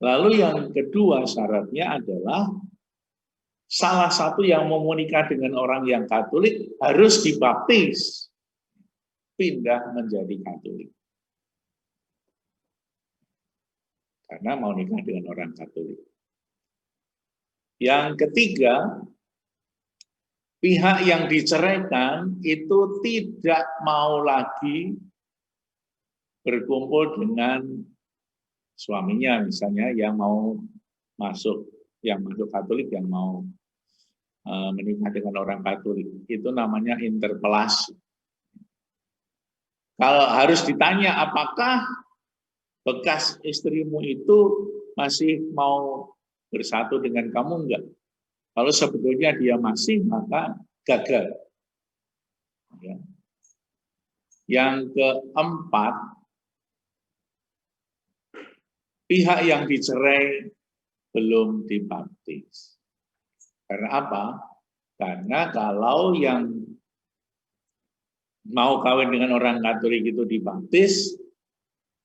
Lalu yang kedua syaratnya adalah salah satu yang mau menikah dengan orang yang Katolik harus dibaptis, pindah menjadi Katolik. Karena mau nikah dengan orang Katolik. Yang ketiga, pihak yang diceraikan itu tidak mau lagi berkumpul dengan suaminya, misalnya yang mau masuk Katolik, yang mau menikah dengan orang Katolik. Itu namanya interpelasi. Kalau harus ditanya apakah bekas istrimu itu masih mau bersatu dengan kamu, enggak? Kalau sebetulnya dia masih, maka gagal. Ya. Yang keempat, pihak yang dicerai belum dibaptis. Karena apa? Karena kalau yang mau kawin dengan orang Katolik itu dibaptis,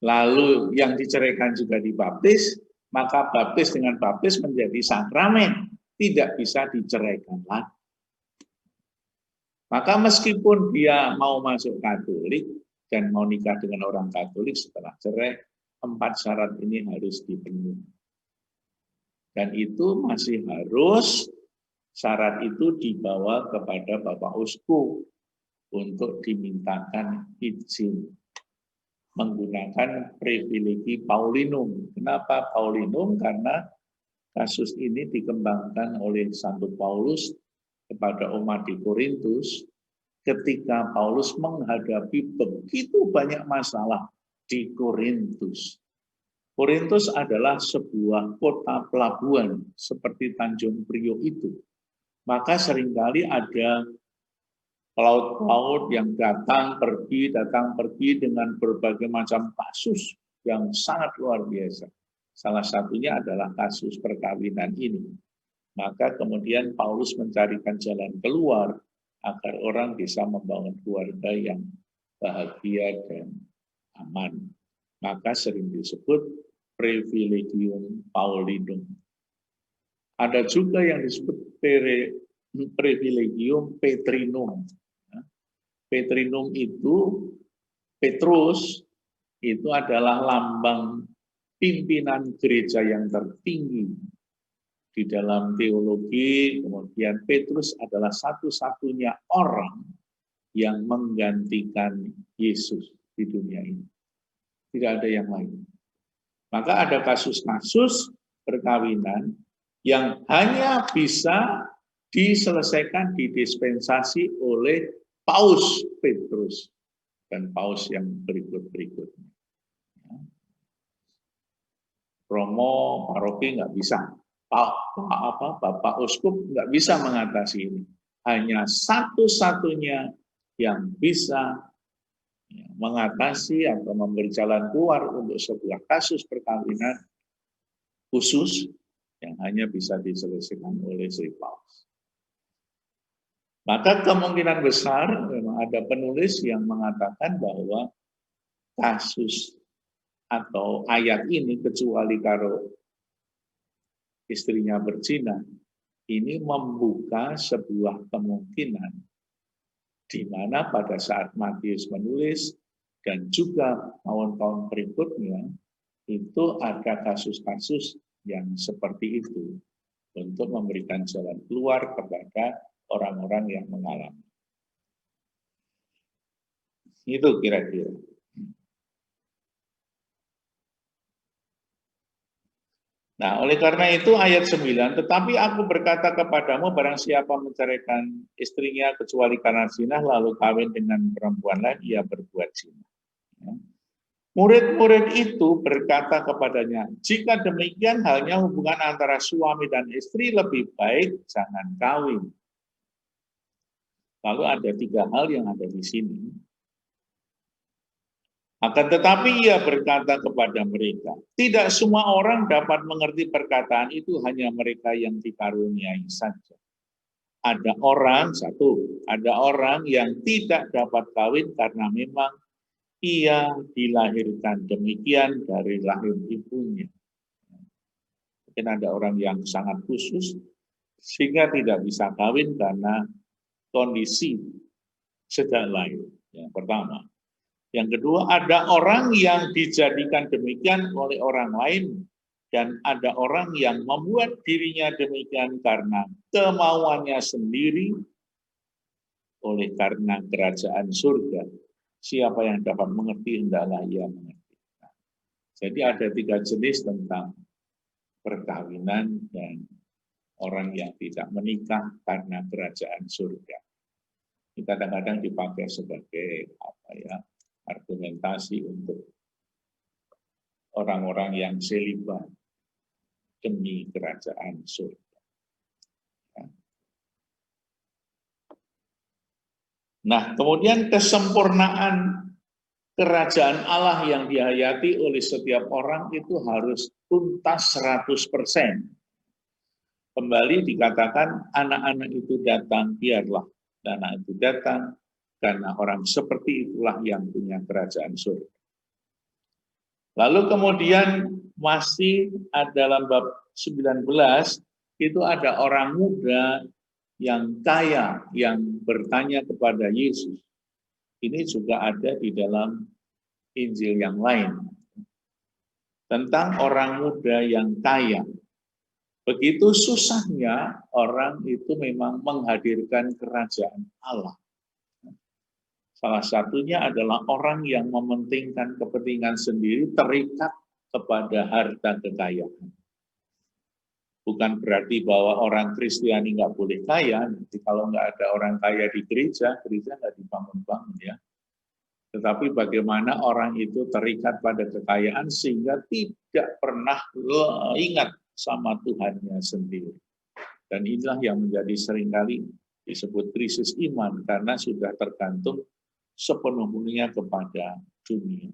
lalu yang diceraikan juga dibaptis, maka baptis dengan baptis menjadi sakramen, tidak bisa diceraikan lagi. Maka meskipun dia mau masuk Katolik dan mau nikah dengan orang Katolik setelah cerai, 4 syarat ini harus dipenuhi. Dan itu masih harus syarat itu dibawa kepada Bapak Uskup untuk dimintakan izin menggunakan privilegi Paulinum. Kenapa Paulinum? Karena kasus ini dikembangkan oleh Santo Paulus kepada umat di Korintus ketika Paulus menghadapi begitu banyak masalah di Korintus. Korintus adalah sebuah kota pelabuhan seperti Tanjung Priok itu. Maka seringkali ada pelaut-pelaut yang datang pergi dengan berbagai macam kasus yang sangat luar biasa. Salah satunya adalah kasus perkawinan ini. Maka kemudian Paulus mencarikan jalan keluar agar orang bisa membangun keluarga yang bahagia dan aman. Maka sering disebut privilegium Paulinum. Ada juga yang disebut privilegium Petrinum. Petrinum itu, Petrus, itu adalah lambang pimpinan gereja yang tertinggi di dalam teologi. Kemudian Petrus adalah satu-satunya orang yang menggantikan Yesus di dunia ini. Tidak ada yang lain. Maka ada kasus-kasus perkawinan yang hanya bisa diselesaikan, didispensasi oleh Paus Petrus dan Paus yang berikut-berikutnya. Romo paroki nggak bisa, Bapak Uskup nggak bisa mengatasi ini. Hanya satu-satunya yang bisa mengatasi atau memberi jalan keluar untuk sebuah kasus perkawinan khusus yang hanya bisa diselesaikan oleh Sri Paus. Maka kemungkinan besar memang ada penulis yang mengatakan bahwa kasus atau ayat ini, kecuali kalau istrinya berzina, ini membuka sebuah kemungkinan di mana pada saat Matius menulis dan juga tahun-tahun berikutnya itu ada kasus-kasus yang seperti itu untuk memberikan jalan keluar kepada orang-orang yang mengalami. Itu kira-kira. Nah, oleh karena itu ayat 9, tetapi aku berkata kepadamu, barang siapa menceraikan istrinya kecuali karena zina, lalu kawin dengan perempuan lain, ia berbuat zina. Murid-murid itu berkata kepadanya, jika demikian halnya hubungan antara suami dan istri, lebih baik jangan kawin. Lalu ada 3 hal yang ada di sini. Akan tetapi ia berkata kepada mereka, tidak semua orang dapat mengerti perkataan itu, hanya mereka yang dikaruniai saja. Ada orang yang tidak dapat kawin karena memang ia dilahirkan demikian dari rahim ibunya. Mungkin ada orang yang sangat khusus sehingga tidak bisa kawin karena kondisi sejak lahir. Yang pertama. Yang kedua, ada orang yang dijadikan demikian oleh orang lain, dan ada orang yang membuat dirinya demikian karena kemauannya sendiri, oleh karena kerajaan surga. Siapa yang dapat mengerti, hendaklah ia mengerti. Jadi ada 3 jenis tentang perkawinan dan orang yang tidak menikah karena kerajaan surga. Ini kadang-kadang dipakai sebagai argumentasi untuk orang-orang yang selibat demi kerajaan surga. Nah, kemudian kesempurnaan kerajaan Allah yang dihayati oleh setiap orang itu harus tuntas 100%. Kembali dikatakan anak-anak itu datang, biarlah anak itu datang, karena orang seperti itulah yang punya kerajaan surga. Lalu kemudian masih dalam bab 19, itu ada orang muda yang kaya yang bertanya kepada Yesus. Ini juga ada di dalam Injil yang lain. Tentang orang muda yang kaya. Begitu susahnya orang itu memang menghadirkan kerajaan Allah. Salah satunya adalah orang yang mementingkan kepentingan sendiri, terikat kepada harta kekayaan. Bukan berarti bahwa orang Kristiani nggak boleh kaya. Jadi kalau nggak ada orang kaya di gereja, gereja nggak dibangun-bangun ya. Tetapi bagaimana orang itu terikat pada kekayaan sehingga tidak pernah ingat sama Tuhannya sendiri. Dan inilah yang menjadi seringkali disebut krisis iman karena sudah tergantung sepenuhnya kepada dunia.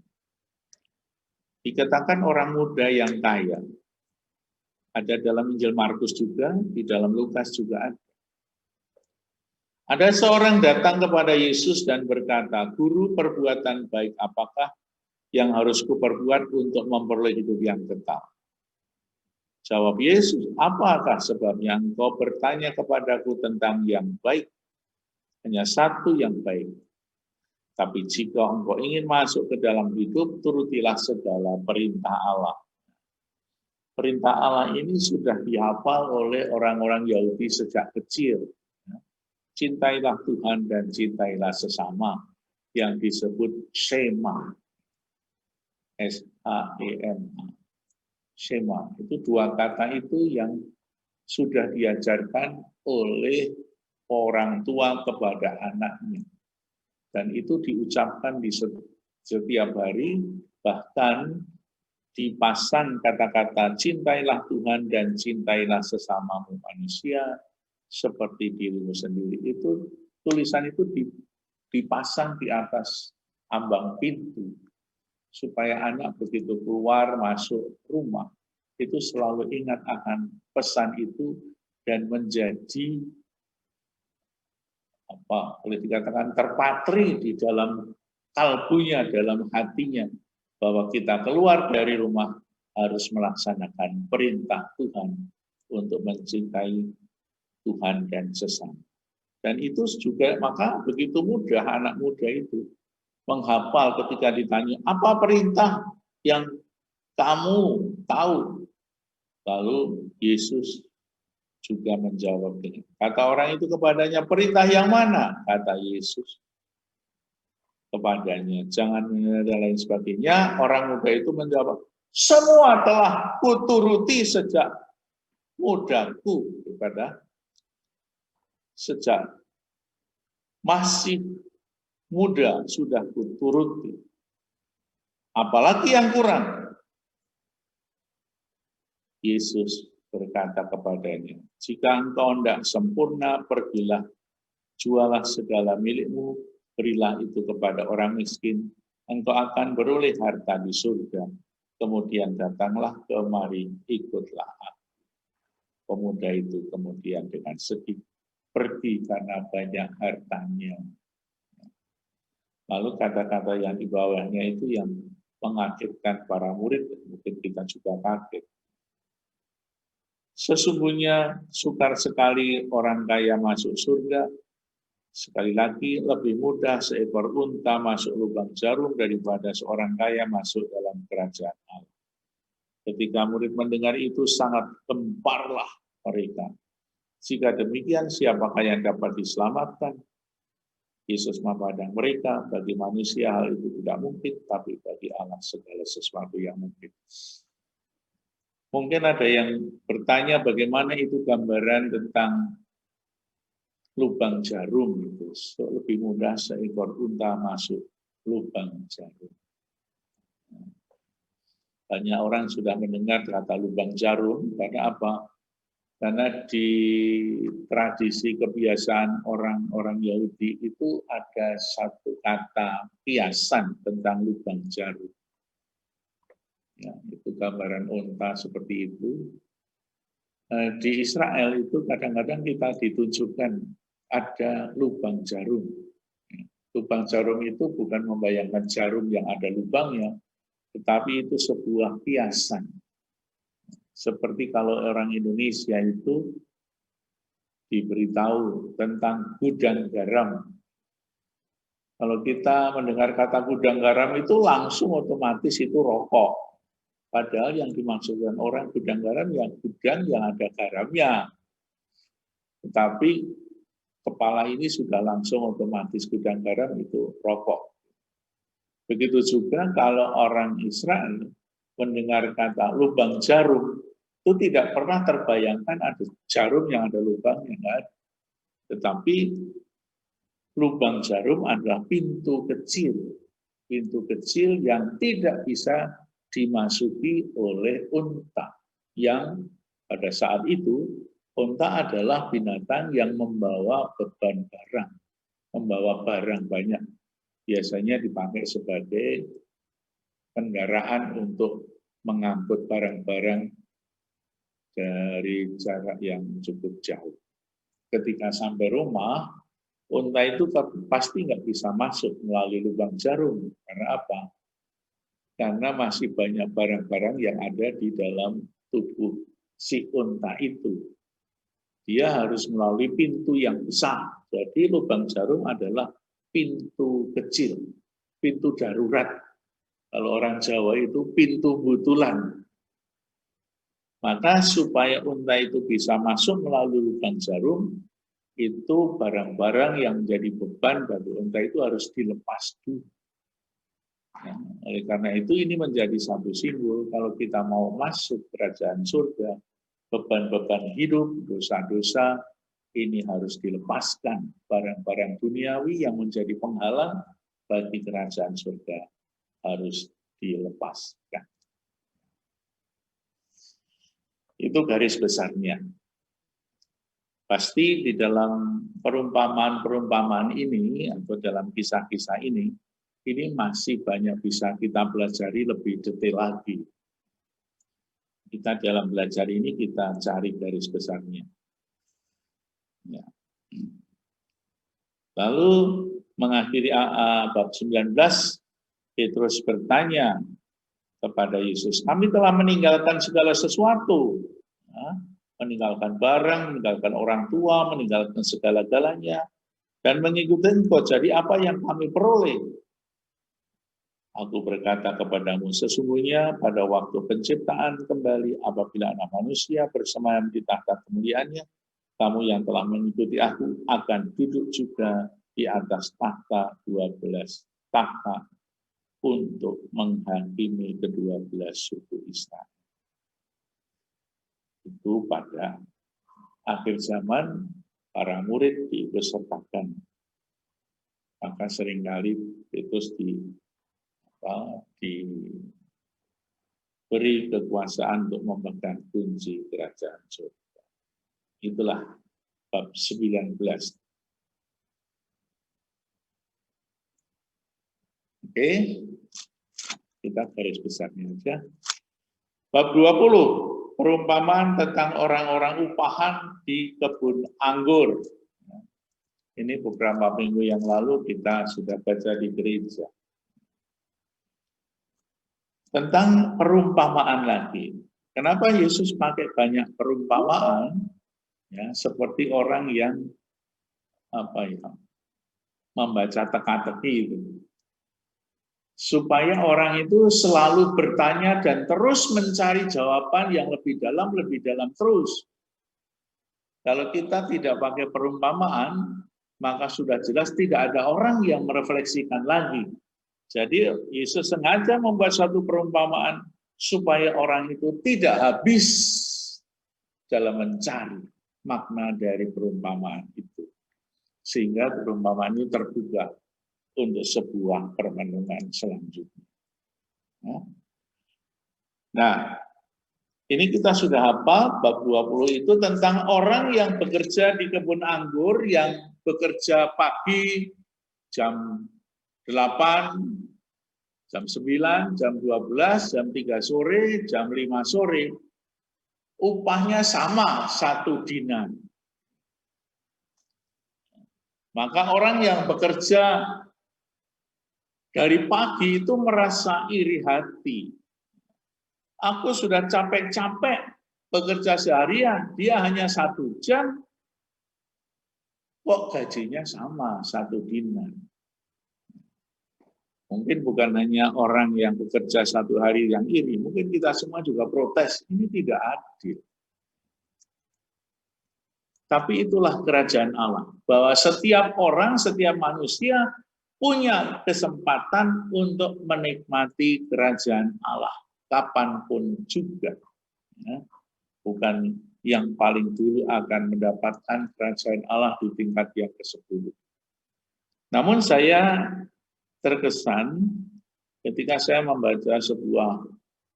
Dikatakan orang muda yang kaya. Ada dalam Injil Markus juga, di dalam Lukas juga ada. Ada seorang datang kepada Yesus dan berkata, "Guru, perbuatan baik apakah yang harus kuperbuat untuk memperoleh hidup yang kekal?" Jawab Yesus, "Apakah sebabnya engkau bertanya kepadaku tentang yang baik? Hanya satu yang baik. Tapi jika engkau ingin masuk ke dalam hidup, turutilah segala perintah Allah." Perintah Allah ini sudah dihafal oleh orang-orang Yahudi sejak kecil. Cintailah Tuhan dan cintailah sesama, yang disebut Shema. S-A-E-M-A. Shema. Itu dua kata itu yang sudah diajarkan oleh orang tua kepada anaknya. Dan itu diucapkan di setiap hari, bahkan dipasang kata-kata cintailah Tuhan dan cintailah sesamamu manusia seperti dirimu sendiri. Itu tulisan itu dipasang di atas ambang pintu supaya anak begitu keluar masuk rumah itu selalu ingat akan pesan itu dan menjadi boleh dikatakan terpatri di dalam kalbunya, dalam hatinya, bahwa kita keluar dari rumah harus melaksanakan perintah Tuhan untuk mencintai Tuhan dan sesama. Dan itu juga maka begitu mudah anak muda itu menghafal ketika ditanya, apa perintah yang kamu tahu? Lalu Yesus juga menjawab dengan, kata orang itu kepadanya, perintah yang mana? Kata Yesus kepadanya, jangan dan lain sebagainya. Orang muda itu menjawab, semua telah kuturuti sejak mudaku, kepada sejak masih muda sudah kuturuti. Apalagi yang kurang? Yesus berkata kepadanya, jika engkau tidak sempurna, pergilah, jualah segala milikmu, berilah itu kepada orang miskin, engkau akan beroleh harta di surga. Kemudian datanglah kemari, ikutlah aku. Pemuda itu kemudian dengan sedih pergi karena banyak hartanya. Lalu kata-kata yang di bawahnya itu yang mengagetkan para murid, mungkin kita juga kaget. Sesungguhnya sukar sekali orang kaya masuk surga. Sekali lagi, lebih mudah seekor unta masuk lubang jarum daripada seorang kaya masuk dalam kerajaan Allah. Ketika murid mendengar itu, sangat gemparlah mereka. Jika demikian, siapakah yang dapat diselamatkan? Yesus memandang mereka, bagi manusia hal itu tidak mungkin, tapi bagi Allah segala sesuatu yang mungkin. Mungkin ada yang bertanya bagaimana itu gambaran tentang lubang jarum itu. So, lebih mudah seekor unta masuk lubang jarum. Banyak orang sudah mendengar kata lubang jarum, karena apa? Karena di tradisi kebiasaan orang-orang Yahudi itu ada satu kata kiasan tentang lubang jarum. Ya, itu gambaran unta seperti itu. Di Israel itu kadang-kadang kita ditunjukkan ada lubang jarum. Lubang jarum itu bukan membayangkan jarum yang ada lubangnya, tetapi itu sebuah kiasan. Seperti kalau orang Indonesia itu diberitahu tentang gudang garam. Kalau kita mendengar kata gudang garam itu langsung otomatis itu rokok. Padahal yang dimaksudkan orang gudang garam yang gudang yang ada garamnya. Tetapi kepala ini sudah langsung otomatis gudang garam itu rokok. Begitu juga kalau orang Israel mendengar kata lubang jarum, Itu tidak pernah terbayangkan ada jarum yang ada lubangnya, enggak ada. Tetapi lubang jarum adalah pintu kecil yang tidak bisa dimasuki oleh unta. Yang pada saat itu, unta adalah binatang yang membawa beban barang, membawa barang banyak. Biasanya dipakai sebagai kendaraan untuk mengangkut barang-barang dari jarak yang cukup jauh. Ketika sampai rumah, unta itu pasti nggak bisa masuk melalui lubang jarum. Karena apa? Karena masih banyak barang-barang yang ada di dalam tubuh si unta itu. Dia harus melalui pintu yang besar. Jadi lubang jarum adalah pintu kecil, pintu darurat. Kalau orang Jawa itu pintu butulan. Maka supaya unta itu bisa masuk melalui lubang jarum, itu barang-barang yang menjadi beban bagi unta itu harus dilepas dulu. Nah, oleh karena itu ini menjadi satu simbol kalau kita mau masuk kerajaan surga, beban-beban hidup, dosa-dosa, ini harus dilepaskan. Barang-barang duniawi yang menjadi penghalang bagi kerajaan surga harus dilepaskan. Itu garis besarnya. Pasti di dalam perumpamaan-perumpamaan ini atau dalam kisah-kisah ini masih banyak bisa kita pelajari lebih detail lagi. Kita dalam belajar ini kita cari garis besarnya. Ya. Lalu mengakhiri bab 19, Petrus bertanya kepada Yesus, kami telah meninggalkan segala sesuatu. Meninggalkan barang, meninggalkan orang tua, meninggalkan segala-galanya, dan mengikuti Engkau. Jadi apa yang kami peroleh? Aku berkata kepadamu, sesungguhnya pada waktu penciptaan kembali, apabila anak manusia bersemayam di tahta kemuliaannya, kamu yang telah mengikuti aku akan duduk juga di atas tahta 12 tahta untuk menghakimi ke-12 suku Israel. Itu pada akhir zaman para murid diikutsertakan. Maka seringkali Petrus diberi kekuasaan untuk memegang kunci kerajaan surga. Itulah bab 19. Oke, kita garis besarnya aja. Bab 20. Perumpamaan tentang orang-orang upahan di kebun anggur. Ini beberapa minggu yang lalu kita sudah baca di gereja. Tentang perumpamaan lagi. Kenapa Yesus pakai banyak perumpamaan? Ya, seperti orang yang membaca teka-teki itu. Supaya orang itu selalu bertanya dan terus mencari jawaban yang lebih dalam terus. Kalau kita tidak pakai perumpamaan, maka sudah jelas tidak ada orang yang merefleksikan lagi. Jadi Yesus sengaja membuat satu perumpamaan supaya orang itu tidak habis dalam mencari makna dari perumpamaan itu. Sehingga perumpamaan itu terbuka untuk sebuah permenungan selanjutnya. Nah, ini kita sudah hafal bab 20 itu tentang orang yang bekerja di kebun anggur, yang bekerja pagi jam 8, jam 9, jam 12, jam 3 sore, jam 5 sore. Upahnya sama, 1 dinar. Maka orang yang bekerja dari pagi itu merasa iri hati. Aku sudah capek-capek bekerja seharian, dia hanya 1 jam, kok gajinya sama, 1 dinar. Mungkin bukan hanya orang yang bekerja 1 hari yang iri, mungkin kita semua juga protes, ini tidak adil. Tapi itulah kerajaan Allah, bahwa setiap orang, setiap manusia punya kesempatan untuk menikmati kerajaan Allah kapanpun juga. Ya. bukan yang paling dulu akan mendapatkan kerajaan Allah di tingkat yang ke-10. Namun saya terkesan ketika saya membaca sebuah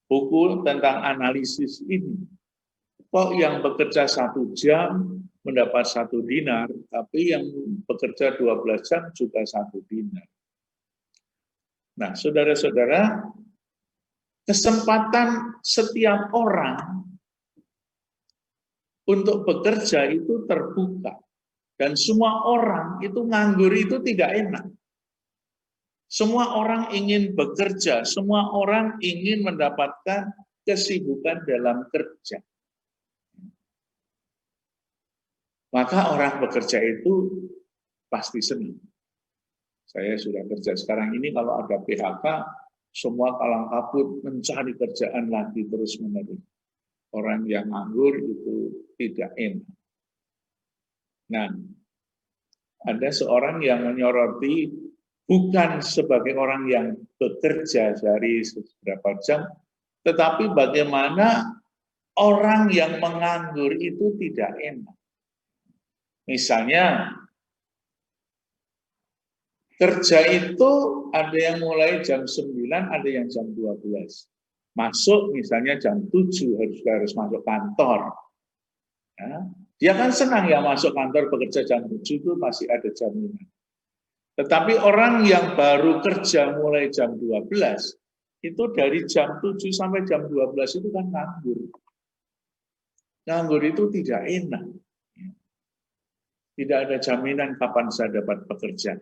buku tentang analisis ini. Kok yang bekerja 1 jam mendapat 1 dinar, tapi yang bekerja 12 jam juga 1 dinar. Nah, saudara-saudara, kesempatan setiap orang untuk bekerja itu terbuka. Dan semua orang itu nganggur itu tidak enak. Semua orang ingin bekerja, semua orang ingin mendapatkan kesibukan dalam kerja. Maka orang bekerja itu pasti senang. Saya sudah kerja sekarang ini, kalau ada PHK, semua kalang kabut mencari kerjaan lagi terus-menerus. Orang yang nganggur itu tidak enak. Nah, ada seorang yang menyoroti bukan sebagai orang yang bekerja dari beberapa jam, tetapi bagaimana orang yang menganggur itu tidak enak. Misalnya, kerja itu ada yang mulai jam 9, ada yang jam 12. Masuk misalnya jam 7 harus masuk kantor. Ya, dia kan senang ya masuk kantor bekerja jam 7 itu masih ada jaminan. Tetapi orang yang baru kerja mulai jam 12, itu dari jam 7 sampai jam 12 itu kan nganggur. Nganggur itu tidak enak. Tidak ada jaminan kapan saya dapat pekerjaan.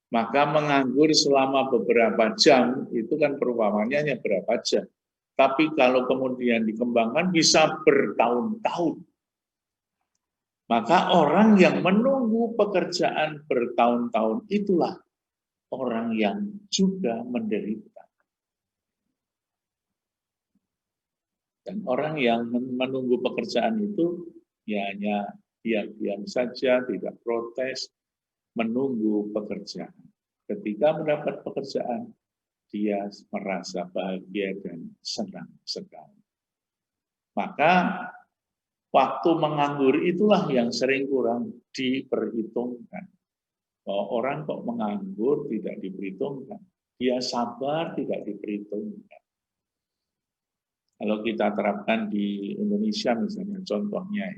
Maka menganggur selama beberapa jam, itu kan perumpamannya hanya berapa jam. Tapi kalau kemudian dikembangkan bisa bertahun-tahun. Maka orang yang menunggu pekerjaan bertahun-tahun itulah orang yang juga menderita. Dan orang yang menunggu pekerjaan itu ya hanya diam-diam saja, tidak protes, menunggu pekerjaan. Ketika mendapat pekerjaan, dia merasa bahagia dan senang sekali. Maka waktu menganggur itulah yang sering kurang diperhitungkan. Bahwa orang kok menganggur tidak diperhitungkan. Dia sabar tidak diperhitungkan. Kalau kita terapkan di Indonesia misalnya, contohnya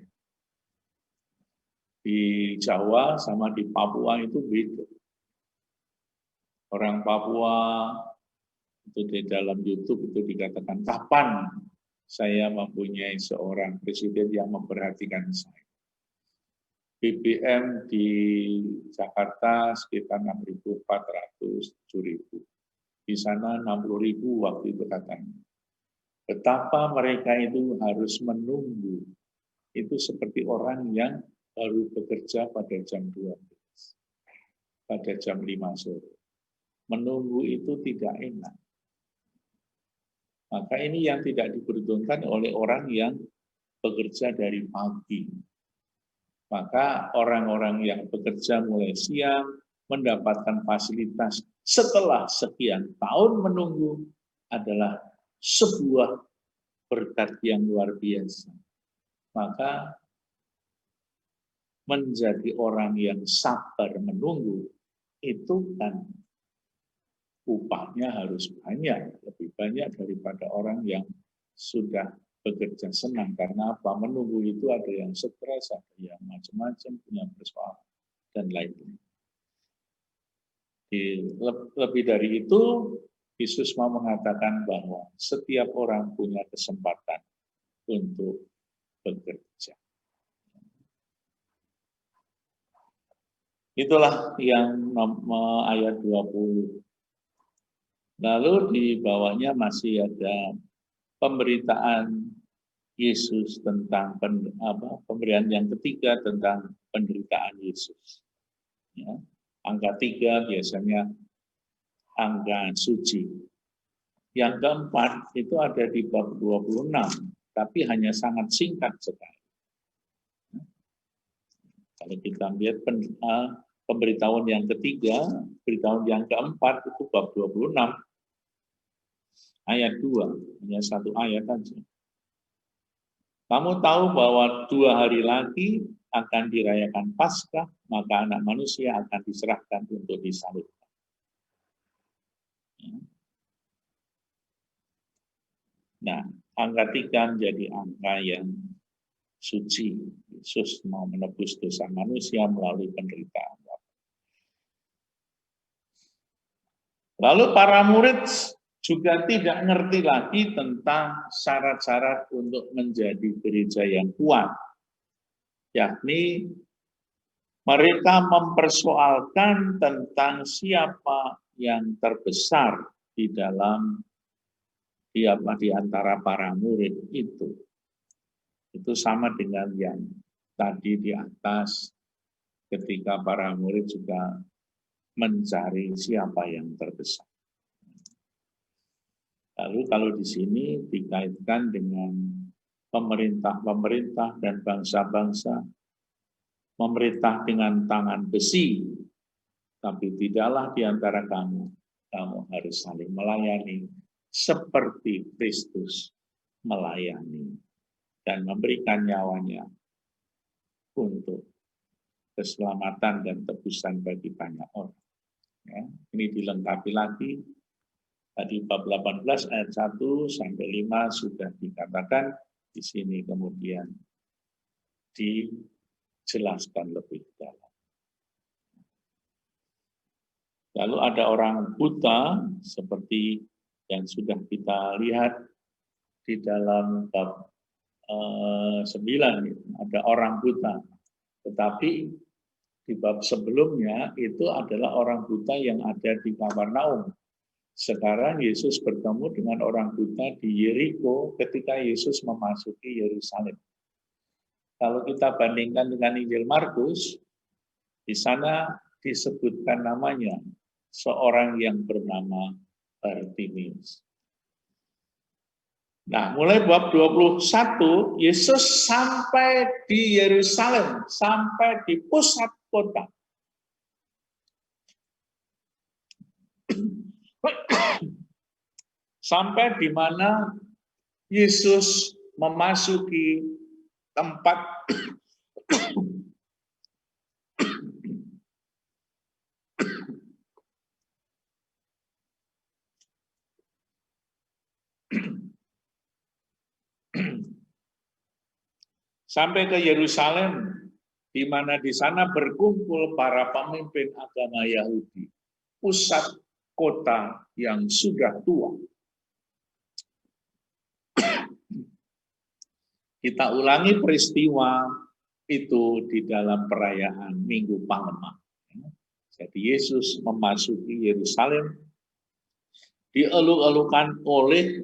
di Jawa sama di Papua itu beda. Orang Papua itu di dalam YouTube itu dikatakan, kapan saya mempunyai seorang presiden yang memperhatikan saya. BBM di Jakarta sekitar 6.400, 7.000. Di sana 60.000 waktu itu katanya. Betapa mereka itu harus menunggu. Itu seperti orang yang baru bekerja pada jam 12. Pada jam 5 sore. Menunggu itu tidak enak. Maka ini yang tidak diperhitungkan oleh orang yang bekerja dari pagi. Maka orang-orang yang bekerja mulai siang mendapatkan fasilitas setelah sekian tahun menunggu adalah sebuah berkat yang luar biasa. Maka menjadi orang yang sabar menunggu itu kan upahnya harus banyak, lebih banyak daripada orang yang sudah bekerja senang. Karena apa? Menunggu itu ada yang stres, ada yang macam-macam, punya persoalan, dan lain-lain. Lebih dari itu, Yesus mau mengatakan bahwa setiap orang punya kesempatan untuk bekerja. Itulah yang ayat 20. Lalu di bawahnya masih ada pemberitaan Yesus tentang pemberian yang ketiga tentang penderitaan Yesus. Ya. Angka 3 biasanya angka suci. Yang keempat itu ada di bab 26, tapi hanya sangat singkat sekali. Kalau kita lihat pemberitahuan yang ketiga, pemberitahuan yang keempat itu bab 26. Ayat 2, hanya satu ayat saja. Kamu tahu bahwa 2 hari lagi akan dirayakan Paskah, maka anak manusia akan diserahkan untuk disalibkan. Nah, angka 3 menjadi angka yang suci. Yesus mau menebus dosa manusia melalui penderitaan. Lalu para murid juga tidak ngerti lagi tentang syarat-syarat untuk menjadi gereja yang kuat. Yakni mereka mempersoalkan tentang siapa yang terbesar di dalam di antara para murid itu. Itu sama dengan yang tadi di atas ketika para murid juga mencari siapa yang terbesar. Lalu kalau di sini dikaitkan dengan pemerintah-pemerintah dan bangsa-bangsa, memerintah dengan tangan besi, tapi tidaklah di antara kamu harus saling melayani seperti Kristus melayani dan memberikan nyawanya untuk keselamatan dan tebusan bagi banyak orang. Ya, ini dilengkapi lagi tadi bab 18 ayat 1 sampai 5 sudah dikatakan, di sini kemudian dijelaskan lebih dalam. Lalu ada orang buta seperti yang sudah kita lihat di dalam bab 9, ada orang buta. Tetapi di bab sebelumnya itu adalah orang buta yang ada di Kapernaum. Sekarang Yesus bertemu dengan orang buta di Yeriko ketika Yesus memasuki Yerusalem. Kalau kita bandingkan dengan Injil Markus, di sana disebutkan namanya seorang yang bernama Bartimeus. Nah, mulai bab 21, Yesus sampai di Yerusalem, sampai di pusat kota. Sampai di mana Yesus memasuki tempat sampai ke Yerusalem, di mana di sana berkumpul para pemimpin agama Yahudi, pusat kota yang sudah tua. Kita ulangi peristiwa itu di dalam perayaan Minggu Palma. Jadi Yesus memasuki Yerusalem, dieluk-elukan oleh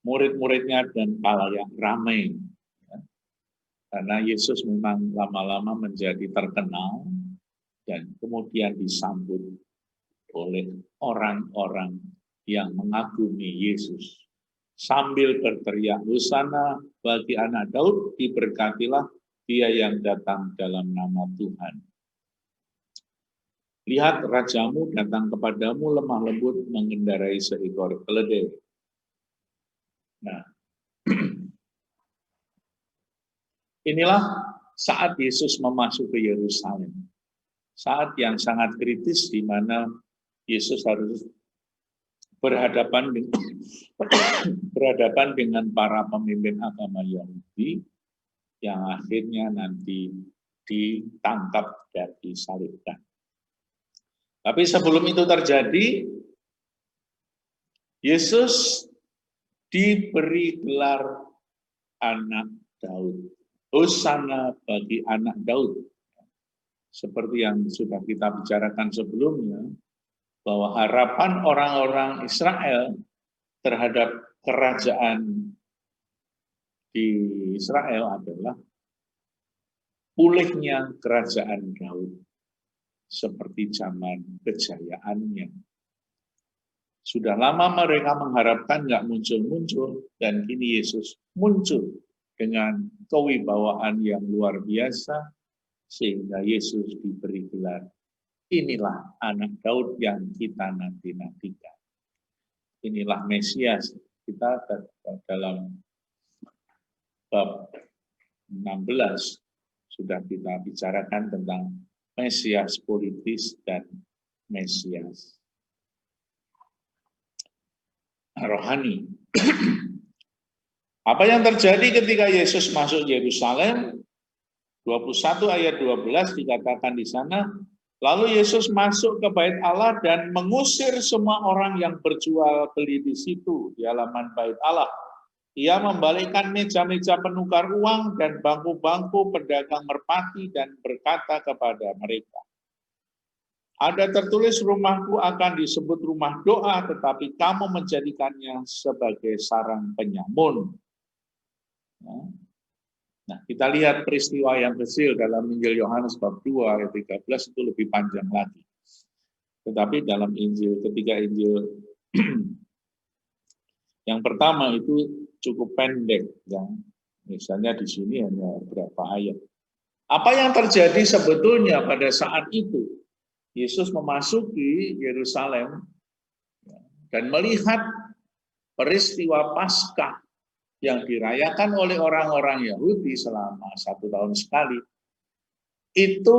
murid-muridnya dan khalayak ramai. Karena Yesus memang lama-lama menjadi terkenal dan kemudian disambut oleh orang-orang yang mengagumi Yesus. Sambil berteriak, Hosana bagi anak Daud, diberkatilah dia yang datang dalam nama Tuhan. Lihat rajamu datang kepadamu lemah lembut mengendarai seekor keledai. Nah, inilah saat Yesus memasuki Yerusalem. Saat yang sangat kritis di mana Yesus harus berhadapan dengan para pemimpin agama Yahudi yang akhirnya nanti ditangkap dan disalibkan. Tapi sebelum itu terjadi, Yesus diberi gelar anak Daud. Hosana bagi anak Daud. Seperti yang sudah kita bicarakan sebelumnya, bahwa harapan orang-orang Israel terhadap kerajaan di Israel adalah pulihnya kerajaan Daud seperti zaman kejayaannya. Sudah lama mereka mengharapkan nggak muncul-muncul, dan kini Yesus muncul dengan kewibawaan yang luar biasa, sehingga Yesus diberi gelar, inilah anak Daud yang kita nanti-nantikan. Inilah Mesias. Kita dalam bab 16 sudah kita bicarakan tentang Mesias politis dan Mesias rohani. Apa yang terjadi ketika Yesus masuk Yerusalem? 21 ayat 12 dikatakan di sana, lalu Yesus masuk ke bait Allah dan mengusir semua orang yang berjual beli di situ, di halaman bait Allah. Ia membalikkan meja-meja penukar uang dan bangku-bangku pedagang merpati dan berkata kepada mereka, ada tertulis rumahku akan disebut rumah doa, tetapi kamu menjadikannya sebagai sarang penyamun. Nah, kita lihat peristiwa yang kecil dalam Injil Yohanes bab 2 ayat 13 itu lebih panjang lagi. Tetapi dalam ketiga Injil yang pertama itu cukup pendek, ya. Misalnya di sini hanya beberapa ayat. Apa yang terjadi sebetulnya pada saat itu? Yesus memasuki Yerusalem dan melihat peristiwa Paskah yang dirayakan oleh orang-orang Yahudi selama 1 tahun sekali. Itu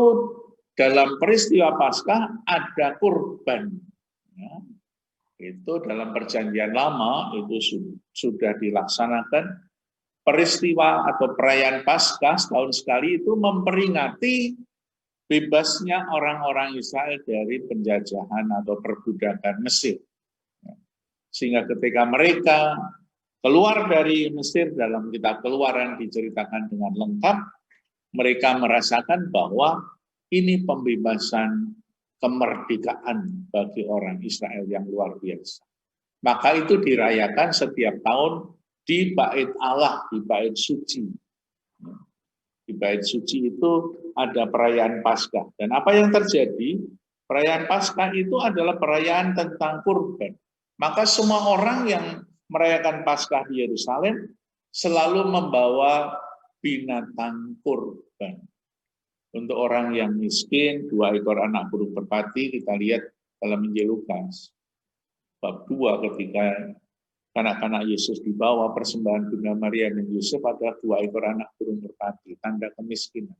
dalam peristiwa Paskah ada kurban. Ya. Itu dalam perjanjian lama itu sudah dilaksanakan peristiwa atau perayaan Paskah setahun sekali itu memperingati bebasnya orang-orang Israel dari penjajahan atau perbudakan Mesir. Sehingga ketika mereka keluar dari Mesir, dalam kitab Keluaran diceritakan dengan lengkap, mereka merasakan bahwa ini pembebasan kemerdekaan bagi orang Israel yang luar biasa. Maka itu dirayakan setiap tahun di bait Allah, di bait suci. Di bait suci itu ada perayaan Paskah. Dan apa yang terjadi? Perayaan Paskah itu adalah perayaan tentang kurban. Maka semua orang yang merayakan Paskah di Yerusalem selalu membawa binatang kurban. Untuk orang yang miskin, 2 ekor anak burung merpati, kita lihat dalam Injil Lukas. Bab 2 ketika anak-anak Yesus dibawa persembahan Bunda Maria dan Yusuf, ada 2 ekor anak burung merpati, tanda kemiskinan.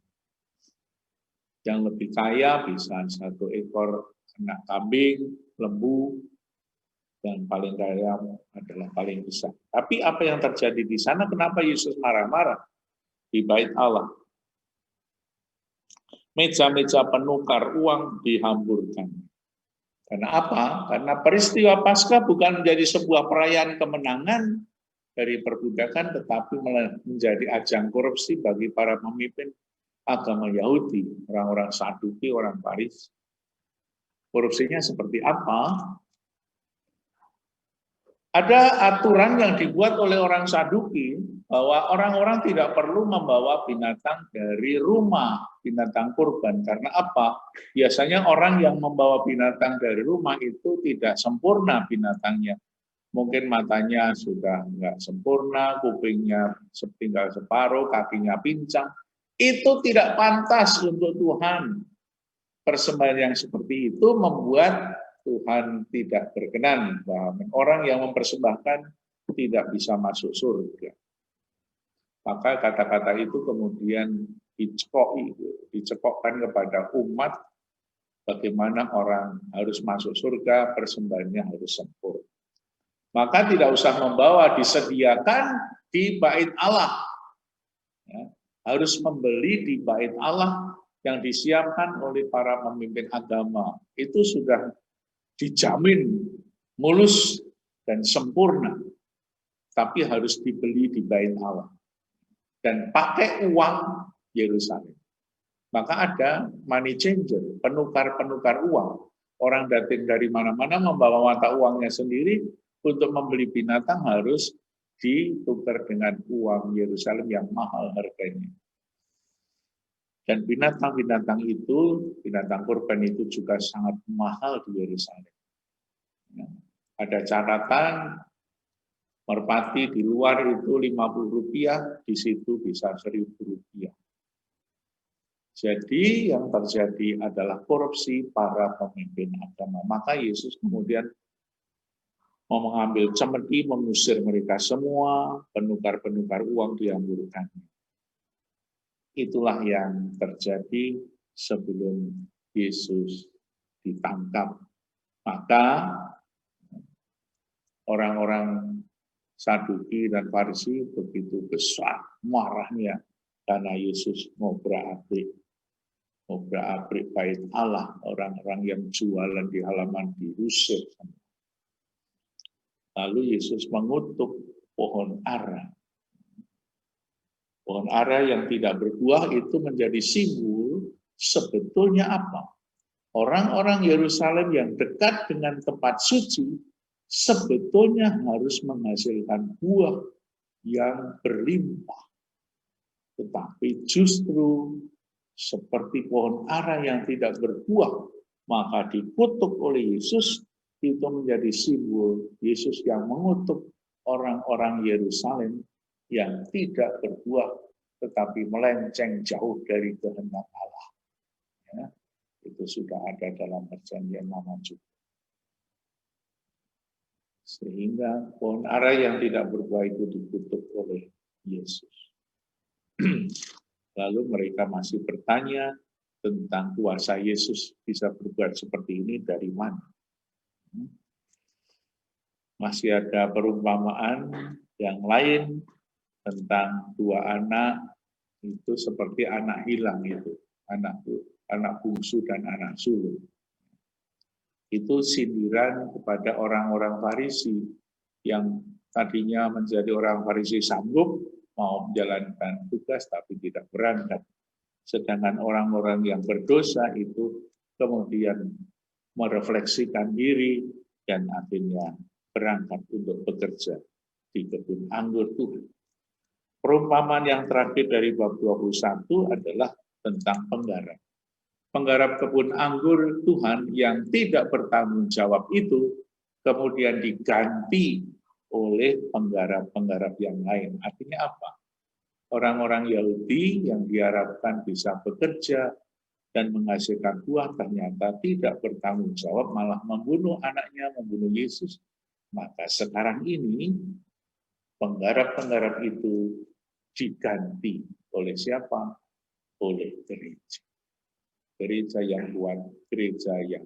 Yang lebih kaya bisa 1 ekor anak kambing, lembu, dan paling kaya adalah paling besar. Tapi apa yang terjadi di sana? Kenapa Yesus marah-marah di bait Allah? Meja-meja penukar uang dihamburkan. Karena apa? Karena peristiwa Paskah bukan menjadi sebuah perayaan kemenangan dari perbudakan, tetapi menjadi ajang korupsi bagi para pemimpin agama Yahudi, orang-orang Saduki, orang Farisi. Korupsinya seperti apa? Ada aturan yang dibuat oleh orang Saduki bahwa orang-orang tidak perlu membawa binatang dari rumah, binatang kurban. Karena apa? Biasanya orang yang membawa binatang dari rumah itu tidak sempurna binatangnya. Mungkin matanya sudah nggak sempurna, kupingnya tinggal separuh, kakinya pincang. Itu tidak pantas untuk Tuhan. Persembahan yang seperti itu membuat Tuhan tidak berkenan, bahwa orang yang mempersembahkan tidak bisa masuk surga. Maka kata-kata itu kemudian dicekokkan kepada umat, bagaimana orang harus masuk surga, persembahannya harus sempurna. Maka tidak usah membawa, disediakan di bait Allah. Ya, harus membeli di bait Allah yang disiapkan oleh para pemimpin agama. Itu sudah dijamin mulus dan sempurna, tapi harus dibeli di bait Allah dan pakai uang Yerusalem. Maka ada money changer, penukar-penukar uang. Orang datang dari mana-mana membawa mata uangnya sendiri, untuk membeli binatang harus ditukar dengan uang Yerusalem yang mahal harganya. Dan binatang-binatang itu, binatang kurban itu juga sangat mahal di Yerusalem. Ya. Ada catatan, merpati di luar itu Rp50, di situ bisa Rp1.000. Jadi yang terjadi adalah korupsi para pemimpin agama. Maka Yesus kemudian mau mengambil cemeti, mengusir mereka semua, penukar-penukar uang dihamburkan. Itulah yang terjadi sebelum Yesus ditangkap. Maka orang-orang Saduki dan Farisi begitu besar marahnya karena Yesus ngobrak-abrik bait Allah, orang-orang yang jualan di halaman diusir. Lalu Yesus mengutuk pohon ara. Pohon ara yang tidak berbuah itu menjadi simbol sebetulnya apa? Orang-orang Yerusalem yang dekat dengan tempat suci sebetulnya harus menghasilkan buah yang berlimpah. Tetapi justru seperti pohon ara yang tidak berbuah, maka dikutuk oleh Yesus, itu menjadi simbol Yesus yang mengutuk orang-orang Yerusalem yang tidak berbuah, tetapi melenceng jauh dari kehendak Allah. Ya, itu sudah ada dalam perjanjian lama juga. Sehingga pohon ara yang tidak berbuah itu dikutuk oleh Yesus. Lalu mereka masih bertanya tentang kuasa Yesus bisa berbuat seperti ini dari mana. Masih ada perumpamaan yang lain tentang dua anak itu seperti anak hilang itu, anak bungsu dan anak sulung. Itu sindiran kepada orang-orang Farisi yang tadinya menjadi orang Farisi sanggup mau menjalankan tugas tapi tidak berangkat. Sedangkan orang-orang yang berdosa itu kemudian merefleksikan diri dan akhirnya berangkat untuk bekerja di kebun anggur Tuhan. Perumpamaan yang terakhir dari bab 21 adalah tentang penggarap. Penggarap kebun anggur Tuhan yang tidak bertanggung jawab itu kemudian diganti oleh penggarap-penggarap yang lain. Artinya apa? Orang-orang Yahudi yang diharapkan bisa bekerja dan menghasilkan buah ternyata tidak bertanggung jawab, malah membunuh anaknya, membunuh Yesus. Maka sekarang ini penggarap-penggarap itu diganti oleh siapa? Oleh gereja. Gereja yang kuat, gereja yang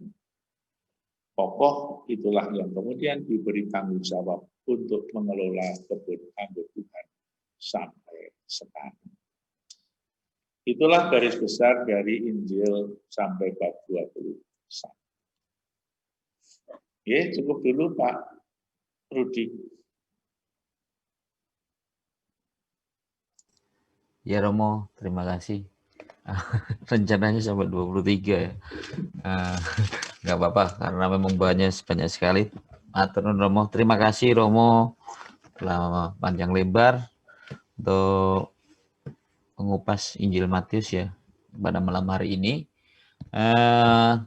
kokoh, itulah yang kemudian diberi tanggung jawab untuk mengelola kebun anggur Tuhan sampai sekarang. Itulah garis besar dari Injil sampai bab 21. Oke, cukup dulu Pak Rudi. Ya Romo, terima kasih. Rencananya sampai 23 ya. Nggak apa-apa karena memang banyak sekali. Matur nuwun Romo, terima kasih Romo telah panjang lebar untuk mengupas Injil Matius ya pada malam hari ini.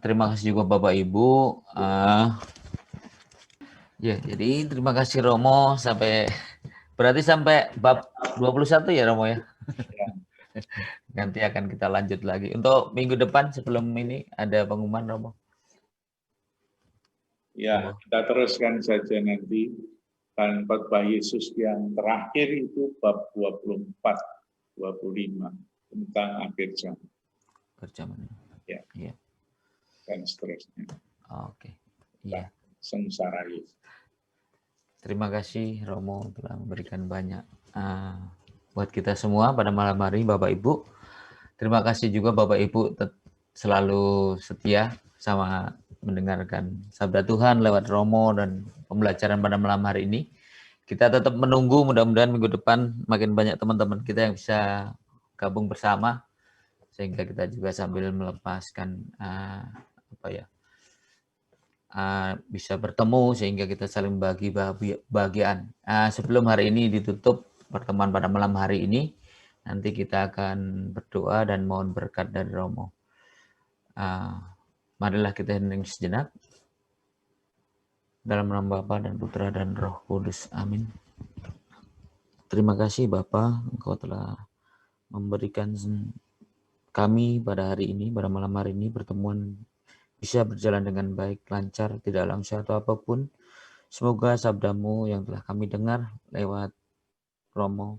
Terima kasih juga Bapak Ibu. Ya, jadi terima kasih Romo berarti sampai bab 21 ya Romo ya. Nanti akan kita lanjut lagi. Untuk minggu depan sebelum ini ada pengumuman Romo. Ya, kita teruskan saja nanti. Dan khotbah Yesus yang terakhir itu bab 24, 25 tentang akhir zaman. Ya. Ya. Dan seterusnya. Oke. Iya. Sengsara Yesus. Terima kasih Romo telah memberikan banyak buat kita semua pada malam hari Bapak Ibu. Terima kasih juga Bapak Ibu selalu setia sama mendengarkan sabda Tuhan lewat Romo dan pembelajaran pada malam hari ini. Kita tetap menunggu, mudah-mudahan minggu depan makin banyak teman-teman kita yang bisa gabung bersama sehingga kita juga sambil melepaskan bisa bertemu sehingga kita saling bagi bagian. Sebelum hari ini ditutup pertemuan pada malam hari ini, nanti kita akan berdoa dan mohon berkat dari Romo. Marilah kita hening sejenak dalam nama Bapa dan Putra dan Roh Kudus. Amin. Terima kasih Bapa, Engkau telah memberikan kami pada hari ini, pada malam hari ini pertemuan bisa berjalan dengan baik, lancar, tidak dalam suatu apapun. Semoga sabdamu yang telah kami dengar lewat Romo